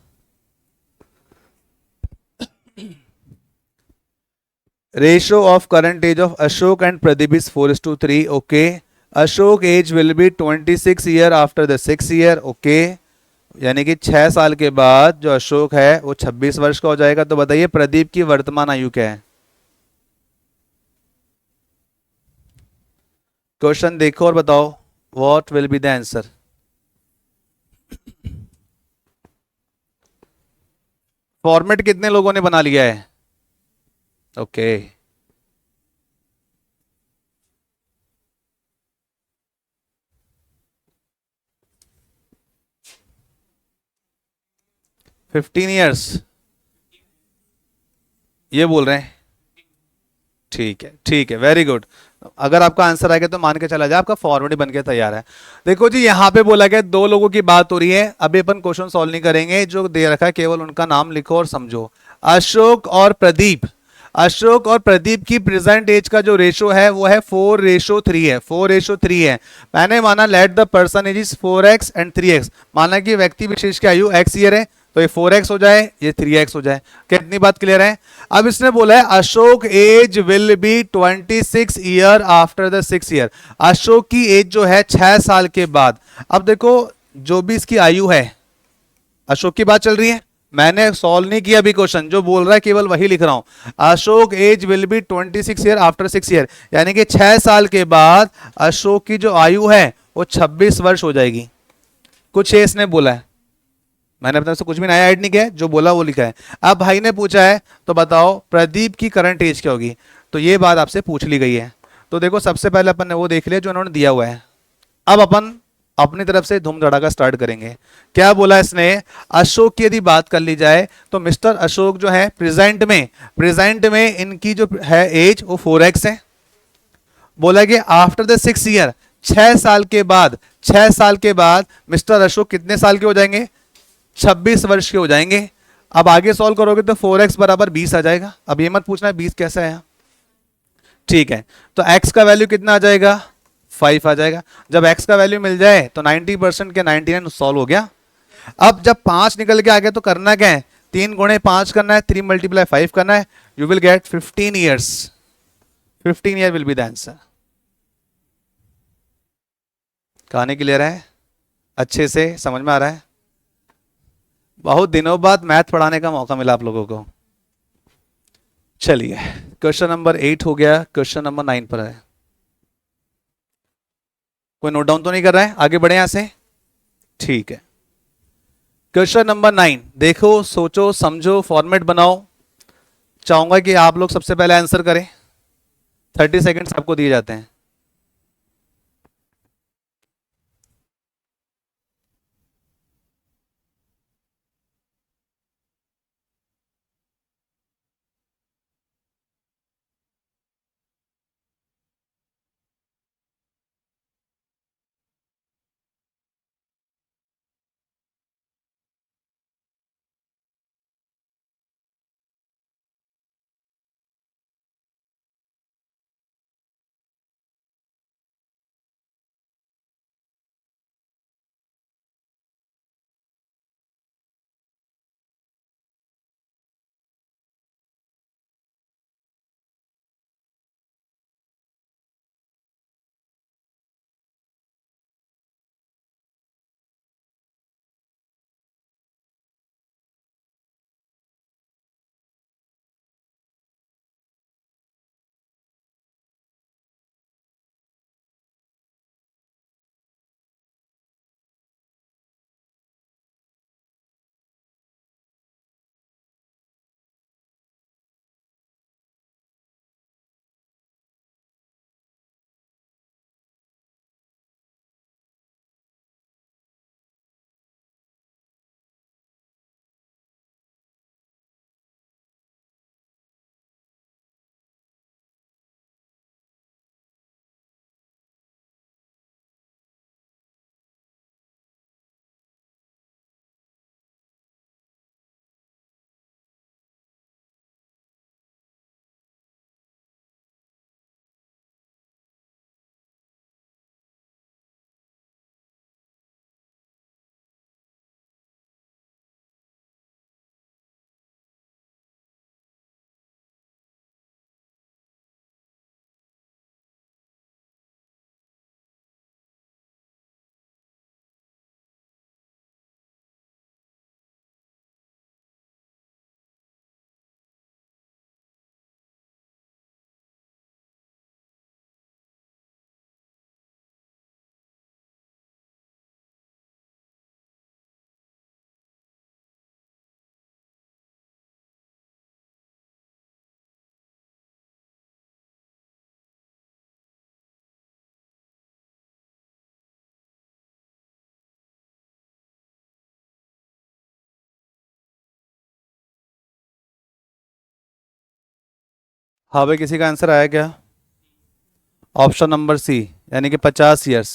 ratio of current age of Ashok and Pradeep is 4:3। Okay, Ashok age will be 26 year after the 6 year. Okay, यानी कि 6 साल के बाद जो अशोक है वो 26 वर्ष का हो जाएगा। तो बताइए प्रदीप की वर्तमान आयु क्या है। क्वेश्चन देखो और बताओ what will be the answer. Format कितने लोगों ने बना लिया है, ओके। $15 years ये बोल रहे हैं, ठीक है, ठीक है, वेरी गुड। अगर आपका आंसर आएगा तो मान के चला जाए आपका फॉर्मेट बन के तैयार है। देखो जी, यहां पे बोला गया 2 लोगों की बात हो रही है। अभी अपन क्वेश्चन सॉल्व नहीं करेंगे, जो दे रखा है केवल उनका नाम लिखो और समझो। अशोक और प्रदीप, अशोक और प्रदीप की प्रेजेंट एज का जो रेशो है वो है 4:3 है, 4:3 है। मैंने माना let the person age is 4x and 3x, माना कि व्यक्ति विशेष की आयु x ईयर है, तो ये 4x हो जाए, ये 3x हो जाए। कितनी बात क्लियर है? अब इसने बोला है Ashok age will be 26 year after the 6 year. Ashok की एज जो है 6 साल के बाद। अब देखो जो भी इसकी आयु है, अशोक की बात चल रही है, मैंने सॉल्व नहीं किया अभी क्वेश्चन, जो बोल रहा है केवल वही लिख रहा हूं। Ashok age will be 26 year after 6 year, यानी कि 6 साल के बाद अशोक की जो आयु है वो 26 वर्ष हो जाएगी। कुछ ये इसने बोला है, मैंने अपने से कुछ भी नया ऐड नहीं किया है, जो बोला वो लिखा है। अब भाई ने पूछा है तो बताओ प्रदीप की करंट एज क्या होगी, तो ये बात आपसे पूछ ली गई है। तो देखो सबसे पहले अपन ने वो देख लिया जो उन्होंने दिया हुआ है। अब अपन अपनी तरफ से धूम धड़ाका स्टार्ट करेंगे। क्या बोला इसने? अशोक की यदि बात कर ली जाए तो मिस्टर अशोक जो है प्रेजेंट में इनकी जो है एज वो 4x है। बोला कि आफ्टर द 6 ईयर, 6 साल के बाद, 6 साल के बाद मिस्टर अशोक कितने साल के हो जाएंगे? 26 वर्ष के हो जाएंगे। अब आगे सॉल्व करोगे तो 4x बराबर 20 आ जाएगा। अब ये मत पूछना है 20 कैसा आया, ठीक है। तो x का वैल्यू कितना आ जाएगा? 5 आ जाएगा। जब x का वैल्यू मिल जाए तो 90% के 99 सॉल्व हो गया। अब जब 5 निकल के आ गया तो करना क्या है? 3 गुणे 5 करना है, 3 मल्टीप्लाई 5 करना है। You will gate 15 years. 15 year will be the answer. कहानी क्लियर है? अच्छे से समझ में आ रहा है? बहुत दिनों बाद मैथ पढ़ाने का मौका मिला आप लोगों को। चलिए क्वेश्चन नंबर 8 हो गया, क्वेश्चन नंबर 9 पर है। कोई नोट डाउन तो नहीं कर रहा है? आगे बढ़े यहां से, ठीक है। क्वेश्चन नंबर 9 देखो, सोचो समझो, फॉर्मेट बनाओ। चाहूंगा कि आप लोग सबसे पहले आंसर करें। 30 सेकेंड्स आपको दिए जाते हैं। हाँ भाई, किसी का आंसर आया क्या? ऑप्शन नंबर सी, यानी कि 50 ईयर्स।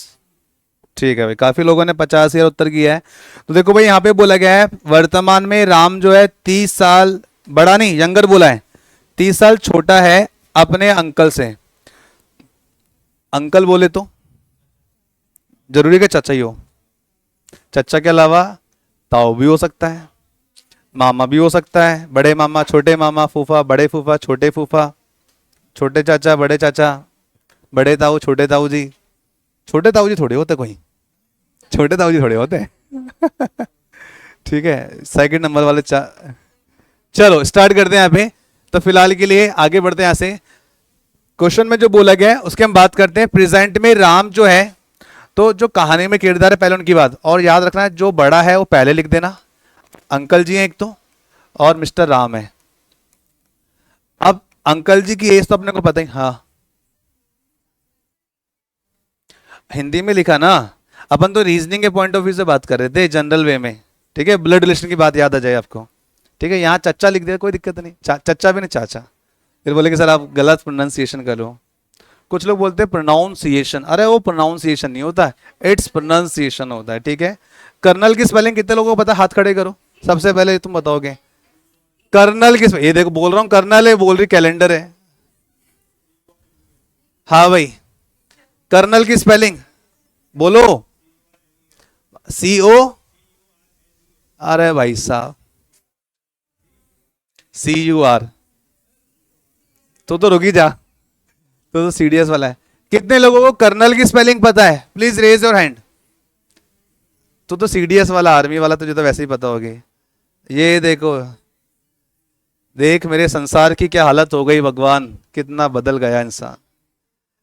ठीक है भाई, काफी लोगों ने 50 ईयर उत्तर किया है। तो देखो भाई, यहाँ पे बोला गया है वर्तमान में राम जो है 30 साल बड़ा नहीं, यंगर बोला है, 30 साल छोटा है अपने अंकल से। अंकल बोले तो जरूरी कि चाचा ही हो? चाचा के अलावा ताऊ भी हो सकता है। मामा भी हो सकता है, बड़े मामा, छोटे मामा, फूफा, बड़े फूफा, छोटे फूफा, छोटे चाचा, बड़े चाचा, बड़े ताऊ, छोटे ताऊ जी। छोटे ताऊ जी थोड़े होते कोई, छोटे ताऊ जी थोड़े होते हैं। ठीक है, सेकंड नंबर वाले चलो स्टार्ट करते हैं यहाँ पे। तो फिलहाल के लिए आगे बढ़ते हैं यहाँ से। क्वेश्चन में जो बोला गया है उसके हम बात करते हैं। प्रेजेंट में राम जो है, तो जो कहानी में किरदार है पहले उनकी बात, और याद रखना है जो बड़ा है वो पहले लिख देना। अंकल जी हैं एक तो, और मिस्टर राम है। अब अंकल जी की एज तो अपने को पता ही, हाँ हिंदी में लिखा ना, अपन तो रीजनिंग के पॉइंट ऑफ व्यू से बात कर रहे थे जनरल वे में। ठीक है, ब्लड रिलेशन की बात याद आ जाए आपको। ठीक है, यहाँ चच्चा लिख दिया कोई दिक्कत नहीं, चच्चा भी नहीं चाचा। फिर बोले कि सर आप गलत प्रोनाउंसिएशन कर लो। कुछ लोग बोलते हैं प्रोनाउंसिएशन, अरे वो प्रोनाउंसिएशन नहीं होता है, इट्स प्रोनाउंसिएशन होता है। ठीक है, कर्नल की स्पेलिंग कितने लोगों को पता, हाथ खड़े करो। सबसे पहले तुम बताओगे कर्नल की, ये देखो बोल रहा हूं कर्नल है, बोल रही कैलेंडर है। हाँ भाई, कर्नल की स्पेलिंग बोलो। CO, अरे भाई साहब CUR, तो रुकी जा, तो CDS वाला है। कितने लोगों को कर्नल की स्पेलिंग पता है, प्लीज रेज योर हैंड। तो CDS वाला, आर्मी वाला तुझे तो वैसे ही पता होगी। ये देखो, देख मेरे संसार की क्या हालत हो गई भगवान, कितना बदल गया इंसान।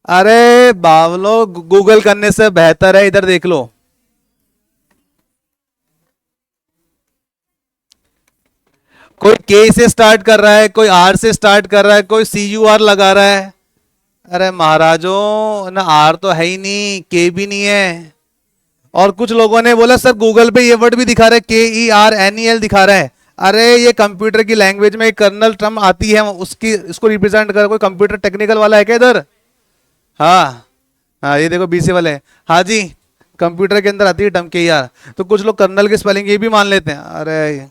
अरे बावलो, गूगल करने से बेहतर है इधर देख लो। कोई K से स्टार्ट कर रहा है, कोई R से स्टार्ट कर रहा है, कोई CUR लगा रहा है। अरे महाराजों, ना R तो है ही नहीं, K भी नहीं है। और कुछ लोगों ने बोला सर गूगल पे ये वर्ड भी दिखा रहा है, KERNEL दिखा रहा है। अरे ये कंप्यूटर की लैंग्वेज में एक कर्नल टर्म आती है, उसकी इसको रिप्रेजेंट कर कोई कंप्यूटर टेक्निकल वाला है क्या इधर? हाँ हाँ, ये देखो BC वाले, हाँ जी कंप्यूटर के अंदर आती है टर्म KER। तो कुछ लोग कर्नल की स्पेलिंग ये भी मान लेते हैं। अरे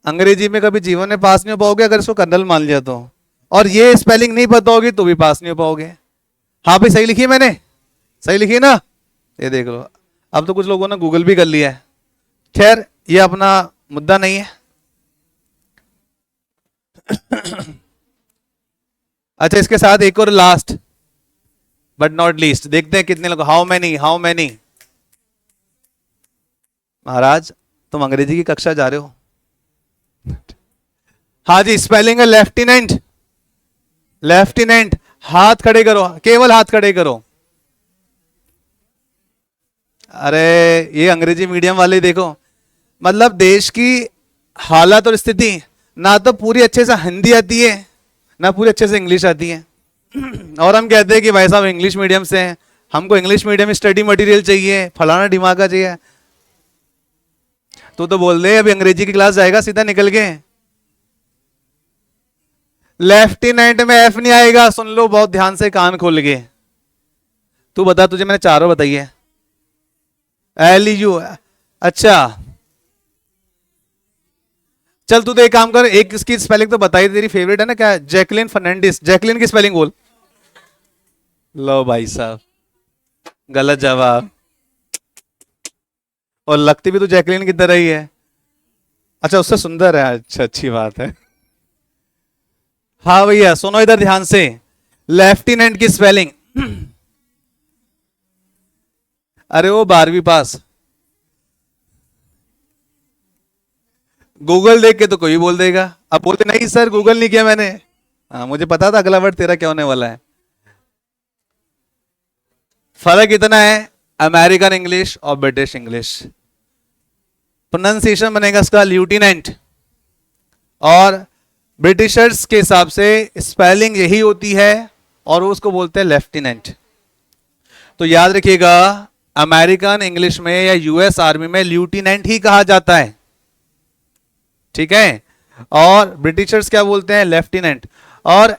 अंग्रेजी में कभी जीवन में पास नहीं हो पाओगे अगर इसको कर्नल मान लिया तो, और ये स्पेलिंग नहीं पता होगी तो भी पास नहीं हो पाओगे। हाँ भाई सही लिखी मैंने, सही लिखी ना, ये देख लो। अब तो कुछ लोगों ने गूगल भी कर लिया है, खैर ये अपना मुद्दा नहीं है। अच्छा, इसके साथ एक और लास्ट बट नॉट लीस्ट, देखते हैं कितने लोग, हाउ मैनी। महाराज तुम अंग्रेजी की कक्षा जा रहे हो? हाँ जी, स्पेलिंग है लेफ्टिनेंट। लेफ्टिनेंट, हाथ खड़े करो, केवल हाथ खड़े करो। अरे ये अंग्रेजी मीडियम वाले देखो, मतलब देश की हालत और स्थिति, ना तो पूरी अच्छे से हिंदी आती है ना पूरी अच्छे से इंग्लिश आती है। और हम कहते हैं कि भाई साहब इंग्लिश मीडियम से हैं, हमको इंग्लिश मीडियम स्टडी मटेरियल चाहिए, फलाना ढिमाका चाहिए। तो बोल दे अभी अंग्रेजी की क्लास जाएगा सीधा निकल के। लेफ्टिनेंट में F नहीं आएगा, सुन लो बहुत ध्यान से, कान खोल के। तू बता, तुझे मैंने चारों बताई है। LU, अच्छा चल तू तो एक काम कर, एक इसकी स्पेलिंग तो बताई, तेरी फेवरेट है ना क्या, जैकलिन फर्नांडिस। जैकलिन की स्पेलिंग बोल। लो भाई साहब, गलत जवाब। और लगती भी तो जैकलिन की तरह ही है। अच्छा उससे सुंदर है, अच्छा अच्छी बात है। हाँ भैया सुनो इधर ध्यान से, लेफ्टिनेंट की स्पेलिंग, अरे वो 12वीं पास। गूगल देख के तो कोई बोल देगा, अब बोलते नहीं सर गूगल नहीं किया मैंने। हाँ मुझे पता था अगला वर्ड तेरा क्या होने वाला है। फर्क इतना है, अमेरिकन इंग्लिश और ब्रिटिश इंग्लिश। प्रोनाउंसिएशन बनेगा इसका ल्यूटिनेंट, और ब्रिटिशर्स के हिसाब से स्पेलिंग यही होती है और उसको बोलते हैं लेफ्टिनेंट। तो याद रखिएगा, अमेरिकन इंग्लिश में या US आर्मी में ल्यूटिनेंट ही कहा जाता है, ठीक है, और ब्रिटिशर्स क्या बोलते हैं, लेफ्टिनेंट। और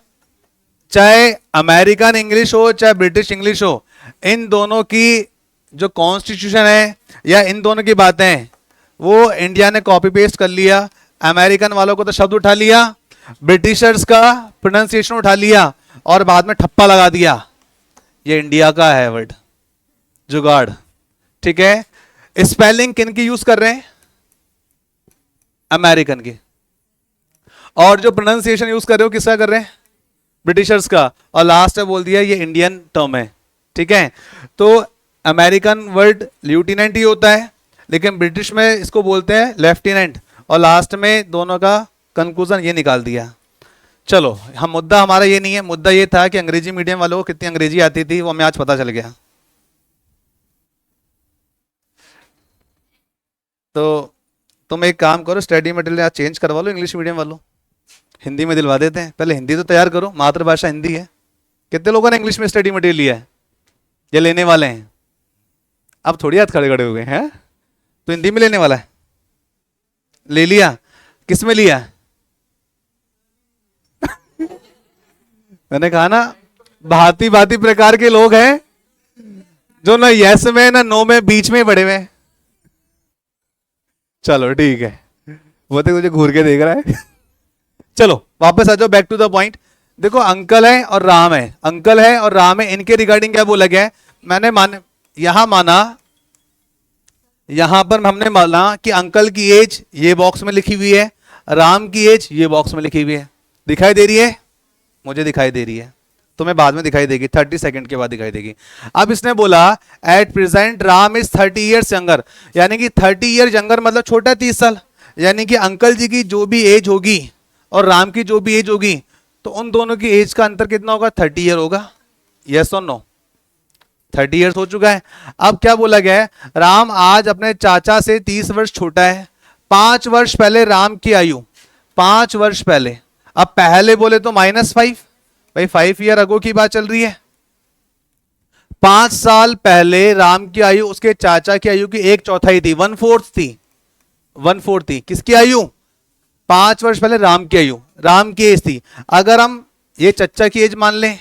चाहे अमेरिकन इंग्लिश हो चाहे ब्रिटिश इंग्लिश हो, इन दोनों की जो कॉन्स्टिट्यूशन है या इन दोनों की बातें वो इंडिया ने कॉपी पेस्ट कर लिया। अमेरिकन वालों को तो शब्द उठा लिया, ब्रिटिशर्स का प्रोनाउंसिएशन उठा लिया और बाद में ठप्पा लगा दिया, ये इंडिया का है वर्ड, जुगाड़। ठीक है, स्पेलिंग किन की यूज कर रहे हैं, अमेरिकन की। और जो प्रोनाउंसिएशन यूज कर रहे हो किसका कर रहे हैं? ब्रिटिशर्स का। और लास्ट में बोल दिया ये इंडियन टर्म है, ठीक है। तो अमेरिकन वर्ड ल्यूटिनेंट ही होता है, लेकिन ब्रिटिश में इसको बोलते हैं लेफ्टिनेंट। और लास्ट में दोनों का कंक्लूजन ये निकाल दिया। चलो, हम मुद्दा हमारा ये नहीं है, मुद्दा ये था कि अंग्रेजी मीडियम वालों को कितनी अंग्रेजी आती थी वो हमें आज पता चल गया। तो तुम एक काम करो, स्टडी मटेरियल आज चेंज करवा लो इंग्लिश मीडियम वालों, हिंदी में दिलवा देते हैं। पहले हिंदी तो तैयार करो, मातृभाषा हिंदी है। कितने लोगों ने इंग्लिश में स्टडी मटेरियल लिया है या लेने वाले हैं? अब थोड़ी हाथ खड़े खड़े हो गए हैं, तो हिंदी में लेने वाला है। ले लिया? किस में लिया? मैंने कहा ना, भांति भांति प्रकार के लोग हैं जो ना यस में ना नो में बीच में पड़े हुए हैं। चलो ठीक है, वो तो मुझे घूर के देख रहा है। चलो वापस आ जाओ, बैक टू द पॉइंट। देखो अंकल है और राम है, अंकल है और राम है, इनके रिगार्डिंग क्या बोला गया है? मैंने यहां पर हमने माना कि अंकल की एज ये बॉक्स में लिखी हुई है, राम की एज ये बॉक्स में लिखी हुई है। दिखाई दे रही है? मुझे दिखाई दे रही है, तुम्हें बाद में दिखाई देगी, 30 सेकंड के बाद दिखाई देगी। अब इसने बोला at present Ram is 30 years younger, यानी कि 30 ईयर यंगर मतलब छोटा 30 साल। यानी कि अंकल जी की जो भी एज होगी और राम की जो भी एज होगी, तो उन दोनों की एज का अंतर कितना होगा? 30 ईयर होगा। यस और नो? 30 ईयर्स हो चुका है। अब क्या बोला गया है? राम आज अपने चाचा से 30 वर्ष छोटा है। 5 वर्ष पहले राम की आयु, 5 वर्ष पहले। अब पहले बोले तो -5, भाई 5 ईयर अगो की बात चल रही है। 5 साल पहले राम की आयु उसके चाचा की आयु की 1/4 थी, 1/4 थी, 1/4 थी। किसकी आयु? 5 वर्ष पहले राम की आयु, राम की एज थी। अगर हम ये चच्चा की एज मान लें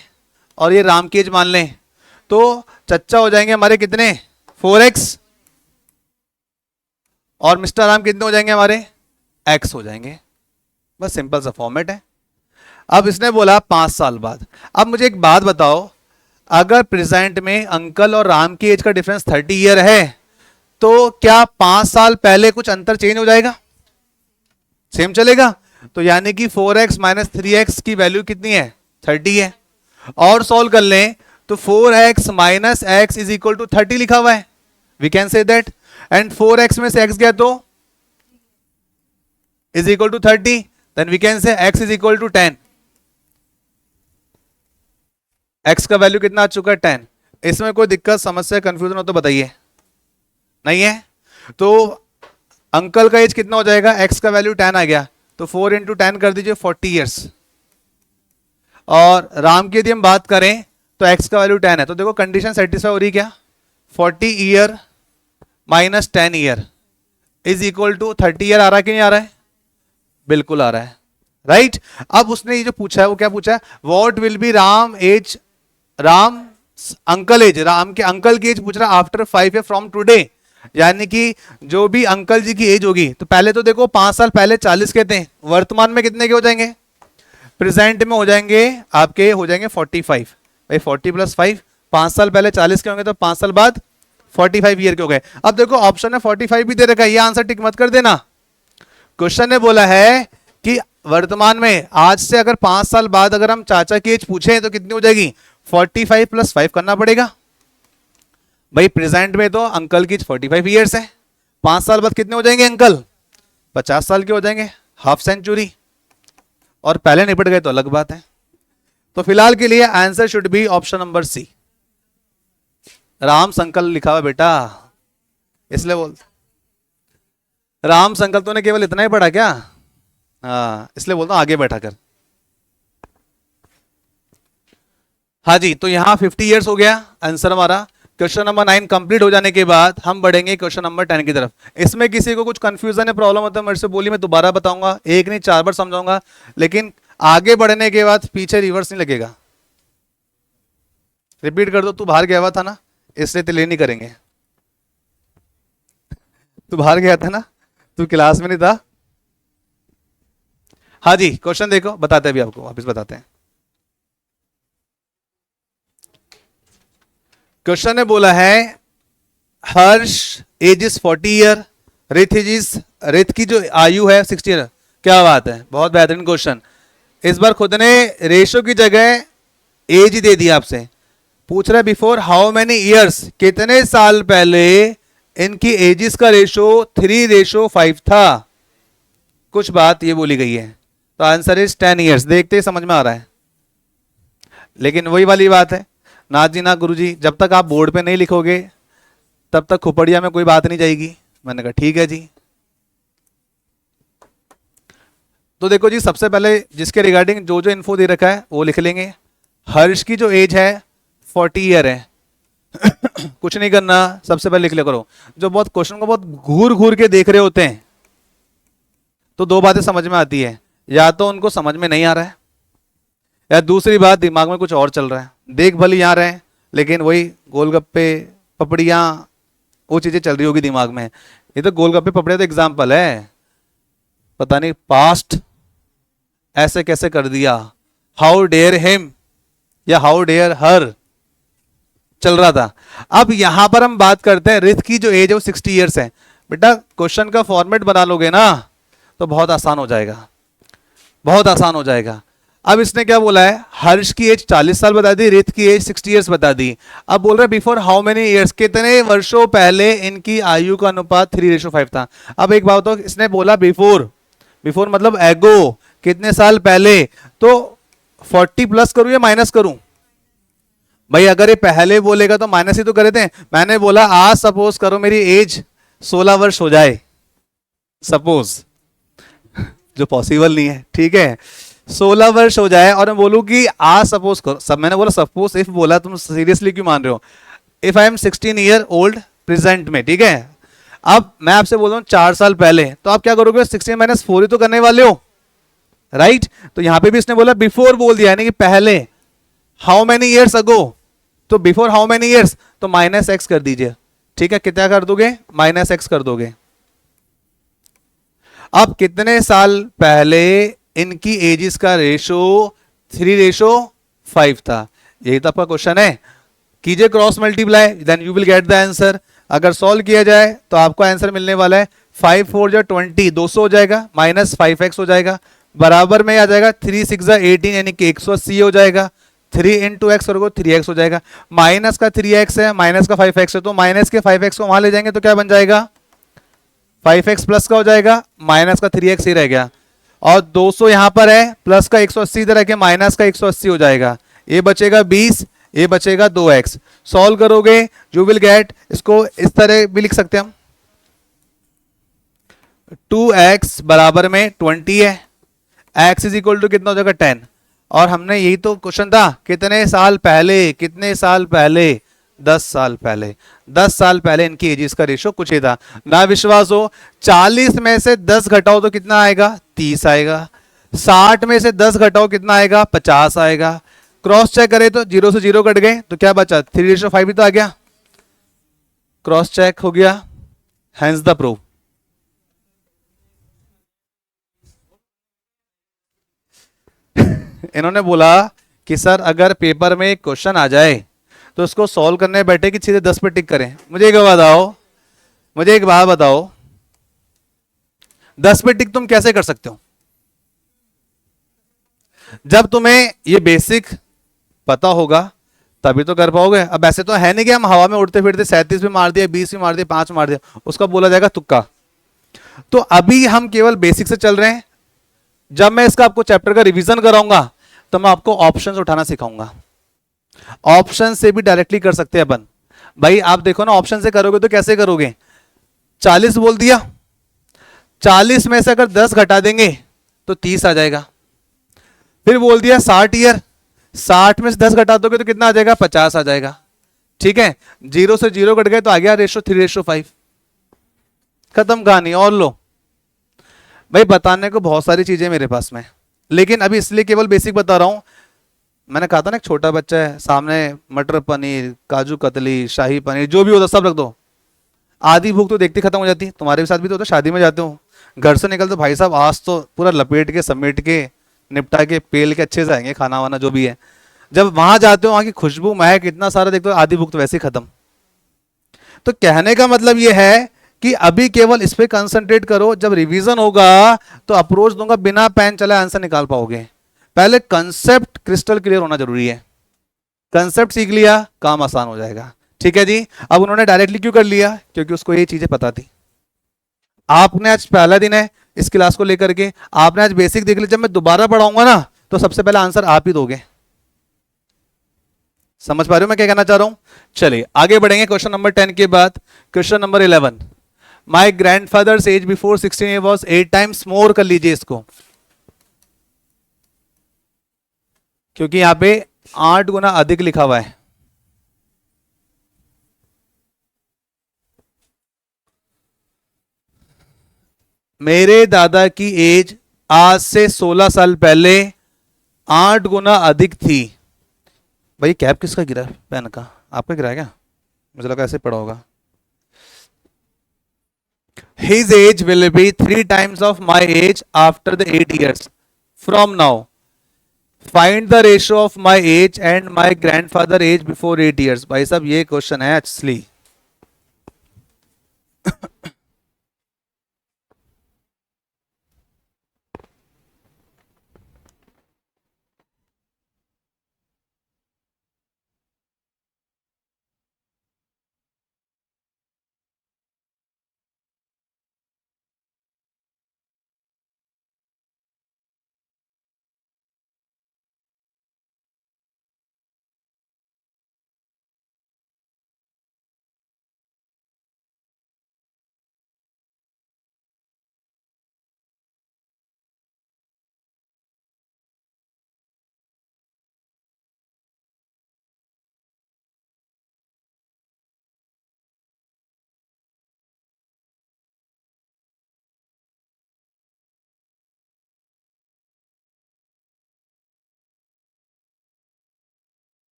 और ये राम की एज मान लें, तो चच्चा हो जाएंगे हमारे कितने? 4x, और मिस्टर राम कितने हो जाएंगे हमारे? x हो जाएंगे। बस सिंपल सा फॉर्मेट है। अब इसने बोला 5 साल बाद। अब मुझे एक बात बताओ, अगर प्रेजेंट में अंकल और राम की एज का डिफरेंस 30 ईयर है, तो क्या 5 साल पहले कुछ अंतर चेंज हो जाएगा? सेम चलेगा? तो यानी कि 4x - 3x की वैल्यू कितनी है? 30 है। और सॉल्व कर लें तो 4x - x is equal to 30 लिखा हुआ है, we can say that. And 4x में से x गया तो is equal to 30, then we can say x is equal to 10। x का वैल्यू कितना आ चुका है? 10। इसमें कोई दिक्कत, समस्या, कंफ्यूजन हो तो बताइए। नहीं है? तो अंकल का एज कितना हो जाएगा? x का वैल्यू 10 आ गया, तो 4 × 10 कर दीजिए, 40 ईयर्स। और राम की यदि हम बात करें तो x का वैल्यू 10 है, तो देखो कंडीशन सेटिस्फाई हो रही क्या? 40 year minus 10 year is equal to 30 year. आ रहा है कि नहीं आ रहा है? बिल्कुल आ रहा है, राइट। अब उसने ये जो पूछा है वो क्या पूछा है? What will be Ram age, Ram uncle age, Ram के अंकल की एज पूछ रहा आफ्टर 5 ईयर फ्रॉम टुडे। यानी कि जो भी अंकल जी की एज होगी, तो पहले तो देखो 5 साल पहले 40 के थे, वर्तमान में कितने के हो जाएंगे? प्रेजेंट में हो जाएंगे आपके, हो जाएंगे 45। भाई 40 + 5, 5 साल पहले 40 के होंगे तो 5 साल बाद 45 ईयर के हो गए। अब देखो ऑप्शन में 45 भी दे रखा है, ये आंसर टिक मत कर देना। क्वेश्चन ने बोला है कि वर्तमान में आज से अगर 5 साल बाद अगर हम चाचा की एज पूछें तो कितनी हो जाएगी? 45 + 5 करना पड़ेगा। भाई प्रेजेंट में तो अंकल की 45 ईयर्स है, 5 साल बाद कितने हो जाएंगे अंकल? 50 साल के हो जाएंगे, हाफ सेंचुरी। और पहले निपट गए तो अलग बात है। तो फिलहाल के लिए answer should be option number C, Ram Sankalp लिखा हुआ बेटा, इसलिए बोल राम संकल्प ने केवल इतना ही पढ़ा क्या? हाँ, इसलिए बोलता हूं आगे बैठा कर। हाँ जी, तो यहां 50 ईयर्स हो गया आंसर हमारा। क्वेश्चन नंबर 9 कंप्लीट हो जाने के बाद हम बढ़ेंगे क्वेश्चन नंबर 10 की तरफ। इसमें किसी को कुछ कंफ्यूजन है, प्रॉब्लम होता है, मेरे से बोलिए, मैं दोबारा बताऊंगा, एक नहीं 4 बार समझाऊंगा। लेकिन आगे बढ़ने के बाद पीछे रिवर्स नहीं लगेगा। रिपीट कर दो, तू बाहर गया हुआ था ना, इसलिए डिले नहीं करेंगे। तू बाहर गया था ना, तू क्लास में नहीं था। हाँ जी, क्वेश्चन देखो, बताते हैं अभी आपको, वापस बताते हैं। क्वेश्चन ने बोला है Harsh age is 40 year, Rith Rith की जो आयु है 60 ईयर। क्या बात है, बहुत बेहतरीन क्वेश्चन। इस बार खुद ने रेशो की जगह एज ही दे दिया आपसे। पूछ रहा है बिफोर हाउ मेनी ईयर्स, कितने साल पहले इनकी एजिस का रेशो 3:5 था। कुछ बात ये बोली गई है, तो आंसर इज 10 ईयर्स। देखते ही समझ में आ रहा है, लेकिन वही वाली बात है, ना जी ना गुरु जी, जब तक आप बोर्ड पे नहीं लिखोगे तब तक खोपड़िया में कोई बात नहीं जाएगी। मैंने कहा ठीक है जी। तो देखो जी, सबसे पहले जिसके रिगार्डिंग जो जो इन्फो दे रखा है वो लिख लेंगे। हर्ष की जो एज है 40 ईयर है। कुछ नहीं करना, सबसे पहले लिख लिया करो। जो बहुत क्वेश्चन को बहुत घूर घूर के देख रहे होते हैं तो दो बातें समझ में आती है, या तो उनको समझ में नहीं आ रहा है, या दूसरी बात दिमाग में कुछ और चल रहा है। देख भले यहाँ रहे, लेकिन वही गोलगप्पे पपड़ियाँ वो चीजें चल रही होगी दिमाग में। ये तो गोलगप्पे पपड़ियाँ तो एग्जाम्पल है, पता नहीं पास्ट ऐसे कैसे कर दिया, हाउ डेयर हिम या हाउ डेयर हर चल रहा था। अब यहां पर हम बात करते हैं रिथ की जो एज है वो 60 ईयर्स है। बेटा क्वेश्चन का फॉर्मेट बना लोगे ना तो बहुत आसान हो जाएगा, बहुत आसान हो जाएगा। अब इसने क्या बोला है, हर्ष की एज 40 साल बता दी, रिथ की एज 60 ईयर्स बता दी। अब बोल रहे बिफोर हाउ मेनी ईयर्स, कितने वर्षों पहले इनकी आयु का अनुपात 3:5 था। अब एक बात, तो इसने बोला बिफोर, बिफोर मतलब एगो, कितने साल पहले, तो 40 प्लस करूं या माइनस करूं। भाई अगर ये पहले बोलेगा तो माइनस ही तो करे थे। मैंने बोला आज सपोज करो मेरी एज 16 वर्ष हो जाए, सपोज, जो पॉसिबल नहीं है, ठीक है, 16 वर्ष हो जाए और मैं बोलूं कि आज सपोज करो, सब मैंने बोला सपोज, इफ बोला, तुम सीरियसली क्यों मान रहे हो। If I am 16 year old present में, ठीक है, अब मैं आपसे बोल रहा हूं 4 साल पहले, तो आप क्या करोगे, 16 - 4 ही तो करने वाले हो, राइट। तो यहां पे भी इसने बोला बिफोर बोल दिया, यानी कि पहले, हाउ मेनी ईयर्स अगो, तो बिफोर हाउ मेनी ईयर्स, तो -x कर दीजिए, ठीक है। कितना कर दोगे, -x कर दोगे। अब कितने साल पहले इनकी एजिस का रेशो 3:5 था, यही तो आपका क्वेश्चन है। कीजिए cross multiply, then you will get the answer. अगर सॉल्व किया जाए तो आपको आंसर मिलने वाला है 5 4 जा 20, 200 हो जाएगा, -5x हो जाएगा, बराबर में आ जाएगा 3 6 जा 18, यानी कि 180 हो जाएगा। 3 × x करोगे 3x हो जाएगा, माइनस का 3x है, माइनस का 5x है, तो माइनस के 5x को वहां ले जाएंगे तो क्या बन जाएगा, 5x प्लस का हो जाएगा, माइनस का 3x ही रह गया, और 200 यहां पर है, प्लस का 180 इधर रह के माइनस का 180 हो जाएगा। ये बचेगा 20, ये बचेगा 2x। सॉल्व करोगे यू विल गेट, इसको इस तरह भी लिख सकते हैं हम, 2x बराबर में 20 है, x इज इक्वल टू कितना हो जाएगा 10। और हमने यही तो क्वेश्चन था, कितने साल पहले, कितने साल पहले, 10 साल पहले। 10 साल पहले इनकी एजिस का रेशो कुछ ही था। ना विश्वास हो, 40 में से 10 घटाओ तो कितना आएगा, 30 आएगा। 60 में से 10 घटाओ कितना आएगा, 50 आएगा। क्रॉस चेक करें तो 0 से 0 कट गए तो क्या बचा, 3:5 ही तो आ गया। क्रॉस चेक हो गया, हैंस द प्रूफ। इन्होंने बोला कि सर अगर पेपर में एक क्वेश्चन आ जाए तो उसको सॉल्व करने बैठे कि सीधे 10 पे टिक करें। मुझे एक बात बताओ, 10 पे टिक तुम कैसे कर सकते हो जब तुम्हें ये बेसिक पता होगा तभी तो कर पाओगे। अब ऐसे तो है नहीं कि हम हवा में उड़ते फिरते 37 भी मार दिया, 20 भी मार दिया, 5 मार दिया, उसका बोला जाएगा तुक्का। तो अभी हम केवल बेसिक से चल रहे हैं। जब मैं इसका आपको चैप्टर का रिवीजन कराऊंगा तो मैं आपको ऑप्शंस उठाना सिखाऊंगा। ऑप्शन से भी डायरेक्टली कर सकते हैं अपन। भाई आप देखो ना, ऑप्शन से करोगे तो कैसे करोगे, 40 बोल दिया, 40 में से अगर 10 घटा देंगे तो 30 आ जाएगा। फिर बोल दिया 60 ईयर, 60 में से 10 घटा दोगे तो कितना आ जाएगा, 50 आ जाएगा। ठीक है, 0 से 0 घट गए तो आ गया रेशो 3:5। खत्म कहानी। और लो भाई, बताने को बहुत सारी चीजें मेरे पास में, लेकिन अभी इसलिए केवल बेसिक बता रहा हूं। मैंने कहा था ना, एक छोटा बच्चा है सामने, मटर पनीर, काजू कतली, शाही पनीर, जो भी होता सब रख दो, आधी भूख तो देखते खत्म हो जाती। तुम्हारे साथ भी तो होता, शादी में जाते हो, घर से निकलते भाई साहब आज तो पूरा लपेट के समेट के निपटा के पेल के अच्छे से आएंगे, खाना वाना जो भी है। जब वहां जाते हो, वहां की खुशबू महक इतना सारा देखते हो, आधी भूख तो वैसे ही खत्म। तो कहने का मतलब यह है कि अभी केवल इस पे कंसंट्रेट करो, जब रिवीजन होगा तो अप्रोच दूंगा, बिना पेन चले आंसर निकाल पाओगे। पहले कंसेप्ट क्रिस्टल क्लियर होना जरूरी है। कंसेप्ट सीख लिया, काम आसान हो जाएगा। ठीक है जी। अब उन्होंने डायरेक्टली क्यों कर लिया? क्योंकि उसको ये चीजें पता थी। आपने आज पहला दिन है इस क्लास को लेकर के, आपने आज बेसिक देख लिया, जब मैं दोबारा पढ़ाऊंगा ना तो सबसे पहले आंसर आप ही दोगे। समझ पा रहे हो मैं क्या कहना चाह रहा हूं? चलिए आगे बढ़ेंगे क्वेश्चन नंबर 10 के बाद। Question number 11, my grand father's age before 16 was 8 times more. कर लीजिए इसको, क्योंकि यहां पे 8 गुना अधिक लिखा हुआ है। मेरे दादा की एज आज से 16 साल पहले 8 गुना अधिक थी। भाई कैप किसका गिरा? पेन का? आपका गिरा है क्या? मुझे लगा ऐसे पड़ा होगा। His age will be 3 times of my age after the 8 years from now. Find the ratio of my age and my grandfather age before 8 years. भाई साहब ये क्वेश्चन है एक्चुअली।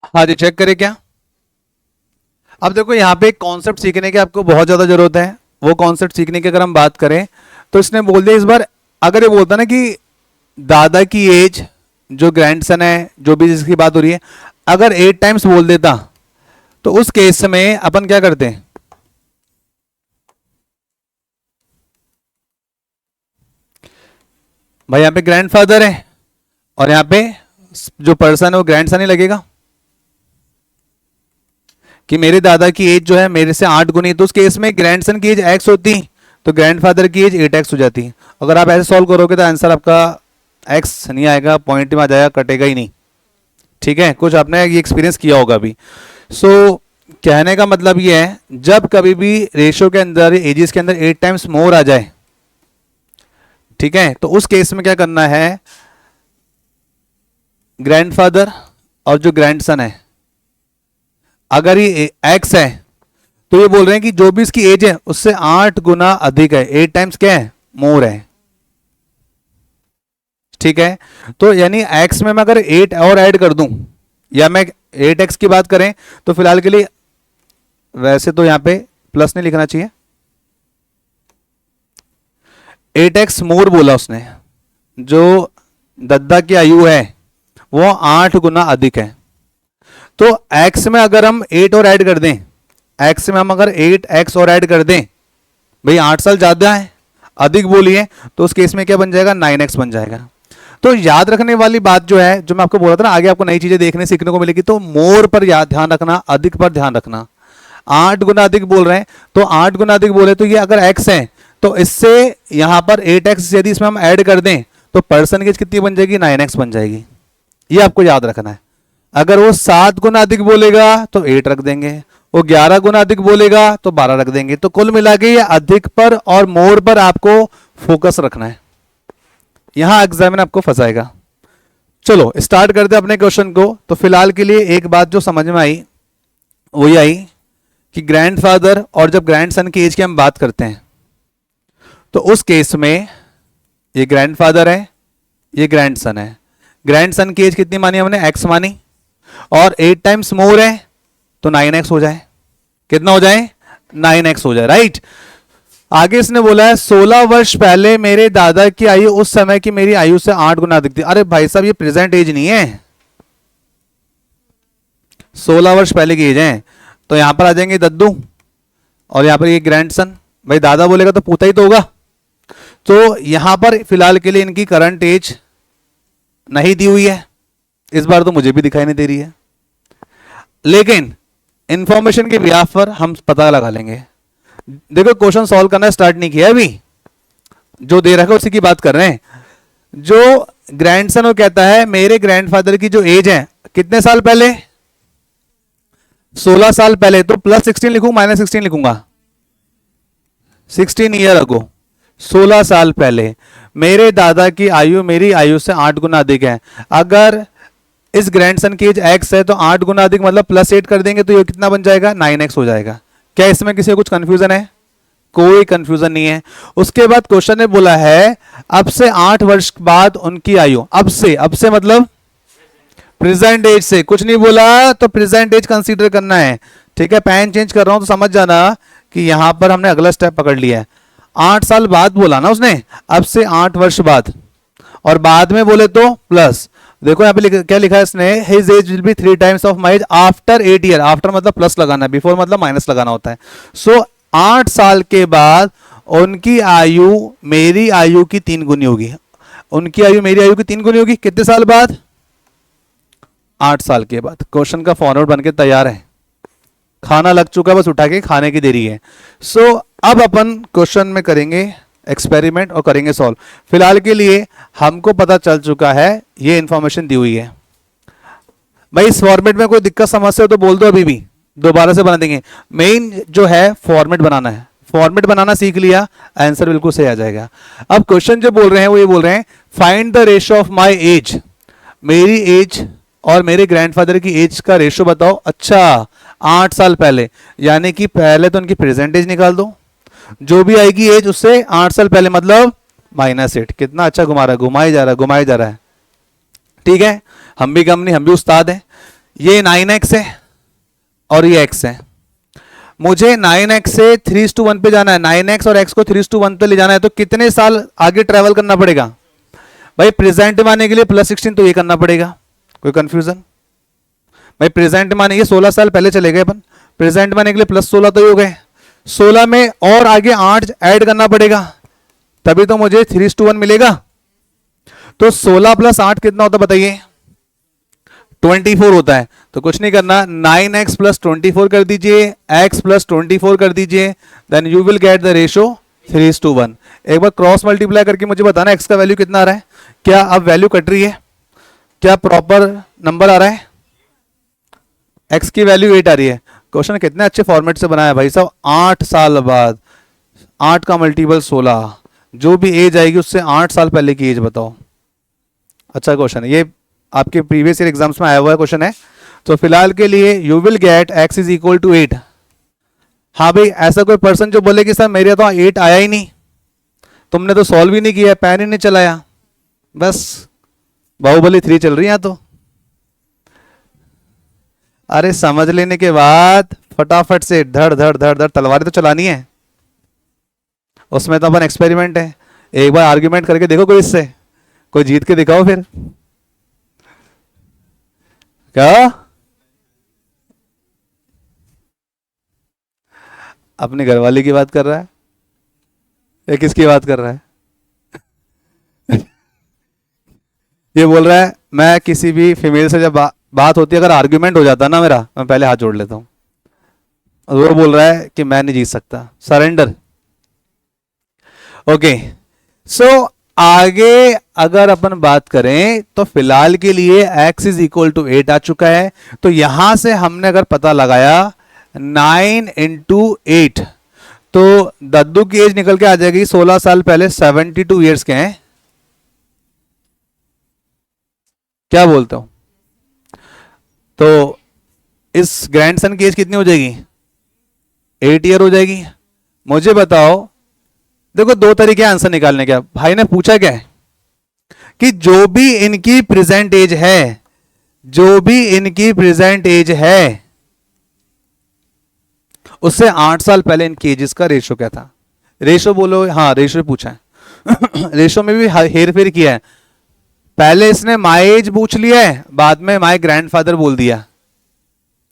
हाँ जी, चेक करें क्या? अब देखो यहाँ पे एक कॉन्सेप्ट सीखने की आपको बहुत ज्यादा जरूरत है। वो कॉन्सेप्ट सीखने की अगर हम बात करें तो इसने बोल दिया इस बार, अगर ये बोलता ना कि दादा की एज जो ग्रैंडसन है, जो भी जिसकी बात हो रही है, अगर 8 टाइम्स बोल देता तो उस केस में अपन क्या करते हैं? भाई यहाँ पे ग्रैंडफादर है और यहाँ पे जो पर्सन है वो ग्रैंडसन ही लगेगा कि मेरे दादा की एज जो है मेरे से 8 गुनी, तो उस केस में ग्रैंडसन की एज एक्स होती तो ग्रैंडफादर की एज 8x हो जाती। अगर आप ऐसे सॉल्व करोगे तो आंसर आपका एक्स नहीं आएगा, पॉइंट में आ जाएगा, कटेगा ही नहीं। ठीक है, कुछ आपने ये एक्सपीरियंस किया होगा अभी। सो कहने का मतलब ये है, जब कभी भी रेशियो के अंदर एजेस के अंदर 8 टाइम्स मोर आ जाए, ठीक है, तो उस केस में क्या करना है? ग्रैंडफादर और जो ग्रैंडसन है, अगर ये एक्स है तो ये बोल रहे हैं कि जो भी इसकी एज है उससे 8 गुना अधिक है, 8 टाइम्स क्या है? मोर है। ठीक है, तो यानी एक्स में मैं अगर 8 और ऐड कर दूं, या मैं 8x की बात करें तो फिलहाल के लिए, वैसे तो यहां पे प्लस नहीं लिखना चाहिए, 8x मोर बोला उसने। जो दद्दा की आयु है वो 8 गुना अधिक है। तो x में अगर हम 8 और ऐड कर दें, x में हम अगर 8x और ऐड कर दें, भाई 8 साल ज्यादा है, अधिक बोलिए, तो उस केस में क्या बन जाएगा? 9x बन जाएगा। तो याद रखने वाली बात जो है, जो मैं आपको बोला था ना, आगे आपको नई चीजें देखने सीखने को मिलेगी, तो मोर पर याद ध्यान रखना, अधिक पर ध्यान रखना। 8 गुना अधिक बोल रहे हैं तो 8 गुना अधिक बोले तो ये अगर x है तो इससे यहां पर 8x यदि इसमें हम ऐड कर दें तो परसेंटेज कितनी बन जाएगी? 9x बन जाएगी। ये आपको याद रखना है। अगर वो 7 गुना अधिक बोलेगा तो 8 रख देंगे, वो 11 गुना अधिक बोलेगा तो 12 रख देंगे। तो कुल मिला के ये अधिक पर और मोर पर आपको फोकस रखना है, यहां एग्जामिनर आपको फंसाएगा। चलो स्टार्ट करते हैं अपने क्वेश्चन को। तो फिलहाल के लिए एक बात जो समझ में आई वो ये आई कि ग्रैंडफादर और जब ग्रैंडसन की एज की हम बात करते हैं तो उस केस में ये ग्रैंडफादर है ये ग्रैंडसन है, ग्रैंडसन की एज कितनी मानी हमने, एक्स मानी, और 8 टाइम्स मोर है तो 9x हो जाए, कितना हो जाए, 9x हो जाए, राइट। आगे इसने बोला है 16 वर्ष पहले मेरे दादा की आयु उस समय की मेरी आयु से 8 गुना अधिक थी। अरे भाई साहब ये प्रेजेंट एज नहीं है, 16 वर्ष पहले की एज है। तो यहां पर आ जाएंगे दद्दू और यहां पर ये ग्रैंडसन, भाई दादा बोलेगा तो पूता ही तो होगा। तो यहां पर फिलहाल के लिए इनकी करंट एज नहीं दी हुई है, इस बार तो मुझे भी दिखाई नहीं दे रही है, लेकिन इंफॉर्मेशन के बिहाफ पर हम पता लगा लेंगे। देखो क्वेश्चन सॉल्व करना स्टार्ट नहीं किया अभी, जो दे रखा है उसी की बात कर रहे हैं। जो ग्रैंडसन वो कहता है मेरे ग्रैंडफादर की जो एज है कितने साल पहले, 16 साल पहले, तो +16 लिखूं -16 लिखूंगा, 16 ईयर अगो, 16 साल पहले मेरे दादा की आयु मेरी आयु से 8 गुना अधिक है। अगर इस ग्रैंडसन की एज x है तो 8 गुना अधिक मतलब +8 कर देंगे तो ये कितना बन जाएगा, 9x हो जाएगा। क्या इसमें किसी को कुछ कंफ्यूजन है, कोई कंफ्यूजन नहीं है। उसके बाद क्वेश्चन ने बोला है अब से 8 वर्ष बाद उनकी आयु, अब से मतलब प्रेजेंट एज से, कुछ नहीं बोला तो प्रेजेंट एज कंसीडर करना है, ठीक है। पेन चेंज कर रहा हूं तो समझ जाना कि यहां पर हमने अगला स्टेप पकड़ लिया है। 8 साल बाद बोला ना उसने, अब से 8 वर्ष बाद, और बाद में बोले तो प्लस। देखो यहाँ पे क्या लिखा है इसने, his age will be 3 times of my age after 8 year, after मतलब प्लस लगाना, बिफोर मतलब माइनस लगाना होता है। सो 8 साल के बाद उनकी आयु मेरी आयु की 3 गुनी होगी, उनकी आयु मेरी आयु की 3 गुनी होगी, कितने साल बाद, 8 साल के बाद। क्वेश्चन का फॉर्मेट बनके तैयार है, खाना लग चुका है, बस उठा के खाने की देरी है। सो अब अपन क्वेश्चन में करेंगे एक्सपेरिमेंट और करेंगे सॉल्व। फिलहाल के लिए हमको पता चल चुका है, ये इंफॉर्मेशन दी हुई है। भाई इस फॉर्मेट में कोई दिक्कत समस्या हो तो बोल दो, अभी भी दोबारा से बना देंगे। मेन जो है फॉर्मेट बनाना है, फॉर्मेट बनाना सीख लिया, आंसर बिल्कुल सही आ जाएगा। अब क्वेश्चन जो बोल रहे हैं वो ये बोल रहे हैं find the ratio of my age, मेरी एज और मेरे ग्रैंडफादर की एज का रेशियो बताओ। अच्छा 8 साल पहले, यानी कि पहले तो उनकी प्रेजेंट एज निकाल दो, जो भी आएगी एज उससे 8 साल पहले मतलब -8। कितना अच्छा घुमा रहा है, घुमाई जा रहा है, ठीक है। हम भी कम नहीं, हम भी उस्ताद हैं। ये 9x है और ये x है, मुझे 9x से 3:1 पे जाना है, 9x और x को 3:1 पे ले जाना है, तो कितने साल आगे ट्रेवल करना पड़ेगा भाई। प्रेजेंट माने के लिए +16 तो ये करना पड़ेगा, कोई कंफ्यूजन भाई। प्रेजेंट माने ये 16 साल पहले चले गए अपन, प्रेजेंट माने के लिए +16 तो ये हो गए, 16 में और आगे 8 ऐड करना पड़ेगा, तभी तो मुझे 3:1 मिलेगा। तो 16 + 8 कितना होता है बताइए, 24 होता है। तो कुछ नहीं करना, 9x + 24 कर दीजिए, x + 24 कर दीजिए, then you will get the ratio 3:1। एक बार क्रॉस मल्टीप्लाई करके मुझे बताना x का वैल्यू कितना आ रहा है, क्या अब वैल्यू कट रही है, क्या प्रॉपर नंबर आ रहा है, x की वैल्यू 8 आ रही है। क्वेश्चन कितने अच्छे फॉर्मेट से बनाया भाई साहब, 8 साल बाद, 8 का मल्टीपल 16, जो भी एज आएगी उससे 8 साल पहले की एज बताओ। अच्छा क्वेश्चन है ये, आपके प्रीवियस ईयर एग्जाम्स में आया हुआ क्वेश्चन है। तो फिलहाल के लिए यू विल गेट x = 8। हाँ भाई, ऐसा कोई पर्सन जो बोले कि सर मेरे तो 8 आया ही नहीं, तुमने तो सॉल्व ही नहीं किया, पेन ही नहीं चलाया, बस बाहुबली 3 चल रही है तो। अरे समझ लेने के बाद फटाफट से धड़ धड़ धड़ धड़ तलवारें तो चलानी है, उसमें तो अपन एक्सपेरिमेंट है। एक बार आर्ग्यूमेंट करके देखो कोई इससे, कोई जीत के दिखाओ फिर। क्या अपने घरवाले की बात कर रहा है या किसकी बात कर रहा है? ये बोल रहा है मैं किसी भी फीमेल से जब बात होती है, अगर आर्ग्यूमेंट हो जाता ना मेरा, मैं पहले हाथ जोड़ लेता हूं। वो बोल रहा है कि मैं नहीं जीत सकता, सरेंडर। ओके सो आगे अगर अपन बात करें तो फिलहाल के लिए x = 8 आ चुका है। तो यहां से हमने अगर पता लगाया 9 × 8, तो दद्दू की एज निकल के आ जाएगी 16 साल पहले, 72 ईयर्स के हैं। क्या बोलते हो? तो इस ग्रैंडसन की एज कितनी हो जाएगी, 8 ईयर हो जाएगी। मुझे बताओ, देखो 2 तरीके आंसर निकालने के। भाई ने पूछा क्या है कि जो भी इनकी प्रेजेंट एज है, जो भी इनकी प्रेजेंट एज है, उससे 8 साल पहले इनकी एजेस का रेशो क्या था? रेशो बोलो, हाँ रेशो पूछा है रेशो में भी हेर फेर किया है। पहले इसने माई एज पूछ लिया है, बाद में माई ग्रैंडफादर बोल दिया।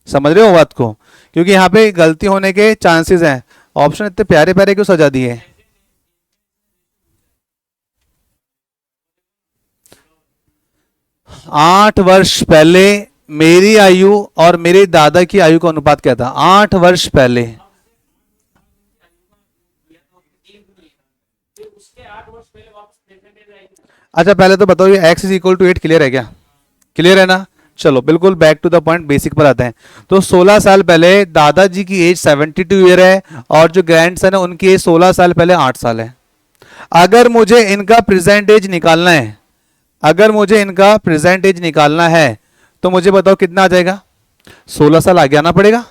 समझ रहे हो बात को? क्योंकि यहां पे गलती होने के चांसेस हैं। ऑप्शन इतने प्यारे प्यारे क्यों सजा दिए? 8 वर्ष पहले मेरी आयु और मेरे दादा की आयु का अनुपात क्या था? 8 वर्ष पहले। अच्छा पहले तो बताओ, ये x is equal to 8 clear है क्या? क्लियर है ना? चलो बिल्कुल back to the point, basic पर आते हैं। तो 16 साल पहले दादाजी की एज 72 ईयर है और जो ग्रैंडसन है उनकी एज 16 साल पहले 8 साल है। अगर मुझे इनका प्रेजेंट एज निकालना है, अगर मुझे इनका प्रेजेंट एज निकालना है तो मुझे बताओ कितना आ जाएगा? 16 साल आगे आना पड़ेगा।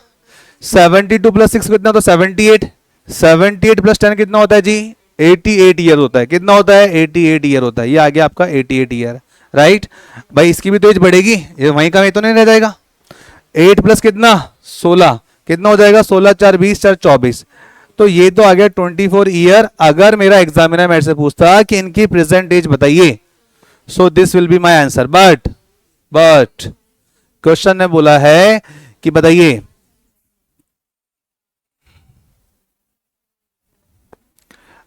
72 प्लस 6 कितना? तो 78। 78 प्लस 10 कितना होता है जी? 88 ईयर होता है। कितना होता है? 88 ईयर होता है। ये आ गया आपका 88 ईयर, राइट भाई। इसकी भी तो एज बढ़ेगी, ये वहीं का वहीं तो नहीं रह जाएगा। 8 प्लस कितना? 16, कितना हो जाएगा? 16 4 20 4 24। तो ये तो आ गया 24 ईयर। अगर मेरा एग्जामिनर मेरे से पूछता कि इनकी प्रेजेंट एज बताइए, so this will be my answer. But question ने बोला है कि बताइए,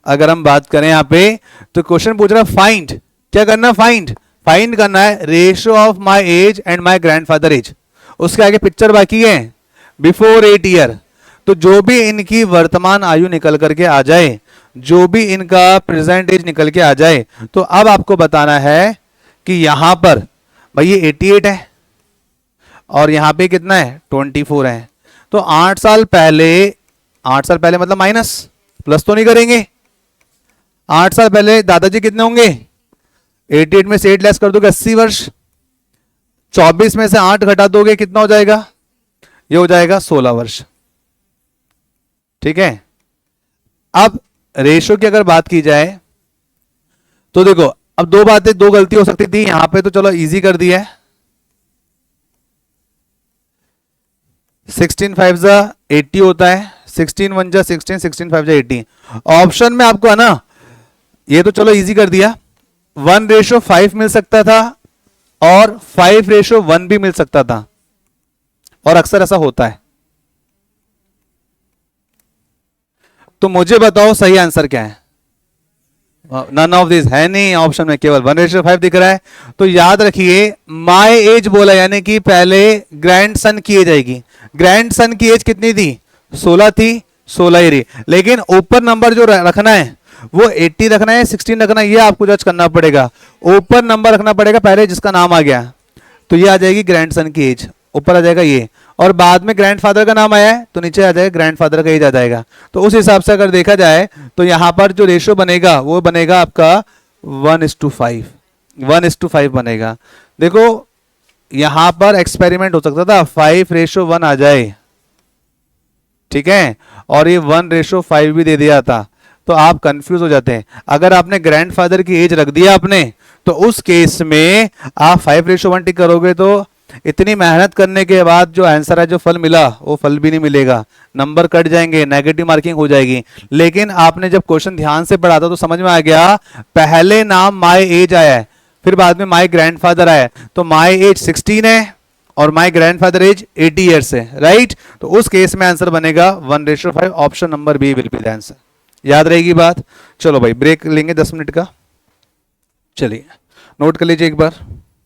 अगर हम बात करें यहां पे तो क्वेश्चन पूछ रहा है फाइंड, क्या करना? फाइंड करना है ratio of my age and my grandfather age. उसके आगे पिक्चर बाकी है, बिफोर 8 ईयर। तो जो भी इनकी वर्तमान आयु निकल करके आ जाए, जो भी इनका प्रेजेंट एज निकल के आ जाए, तो अब आपको बताना है कि यहां पर भाई ये 88 है और यहां पे कितना है? 24 है। तो 8 साल पहले, 8 साल पहले मतलब माइनस, प्लस तो नहीं करेंगे। 8 साल पहले दादाजी कितने होंगे? 88 में से 8 लेस कर दोगे 80 वर्ष। 24 में से 8 घटा दोगे, कितना हो जाएगा? ये हो जाएगा 16 वर्ष। ठीक है। अब रेशो की अगर बात की जाए तो देखो, अब दो बातें, दो गलती हो सकती थी यहां पे, तो चलो इजी कर दिया है। 16 5 जा 80 होता है, 16 1 जा 16, 16 5 जा 80। ऑप्शन में आपको है ना, ये तो चलो इजी कर दिया। 1:5 मिल सकता था और 5:1 भी मिल सकता था, और अक्सर ऐसा होता है। तो मुझे बताओ सही आंसर क्या है? नन ऑफ दिस है नहीं, ऑप्शन में केवल 1:5 दिख रहा है। तो याद रखिए, माय एज बोला यानी कि पहले ग्रैंडसन की एज आएगी। ग्रैंडसन की एज कितनी थी? 16 थी, 16 ही रही। लेकिन ऊपर नंबर जो रखना है वो 80 रखना है, 16 रखना है, ये आपको जज करना पड़ेगा। ऊपर नंबर रखना पड़ेगा पहले जिसका नाम आ गया, तो ये आ जाएगी ग्रैंडसन की एज, ऊपर आ जाएगा ये। और बाद में ग्रैंडफादर का नाम आया है तो नीचे आ जाएगा ग्रैंडफादर का एज आ जाएगा। तो उस हिसाब से अगर देखा जाए तो यहां पर जो रेशियो बनेगा वो बनेगा आपका 1:5, 1:5 बनेगा। देखो यहां पर एक्सपेरिमेंट हो सकता था 5:1 आ जाए, ठीक है, और ये 1:5 भी दे दिया था, तो आप कंफ्यूज हो जाते हैं। अगर आपने ग्रैंडफादर की एज रख दिया आपने, तो उस केस में आप 5:1 टिक करोगे तो इतनी मेहनत करने के बाद जो आंसर है, जो फल मिला, वो फल भी नहीं मिलेगा, नंबर कट जाएंगे, नेगेटिव मार्किंग हो जाएगी। लेकिन आपने जब क्वेश्चन ध्यान से पढ़ा था तो समझ में आ गया, पहले नाम माय एज आया है, फिर बाद में माय ग्रैंडफादर आया, तो माय एज 16 है और माय ग्रैंडफादर एज 80 ईयर्स है, राइट। तो उस केस में आंसर बनेगा 1:5, option number B will be the answer. याद रहेगी बात। चलो भाई ब्रेक लेंगे 10 मिनट का, चलिए नोट कर लीजिए एक बार।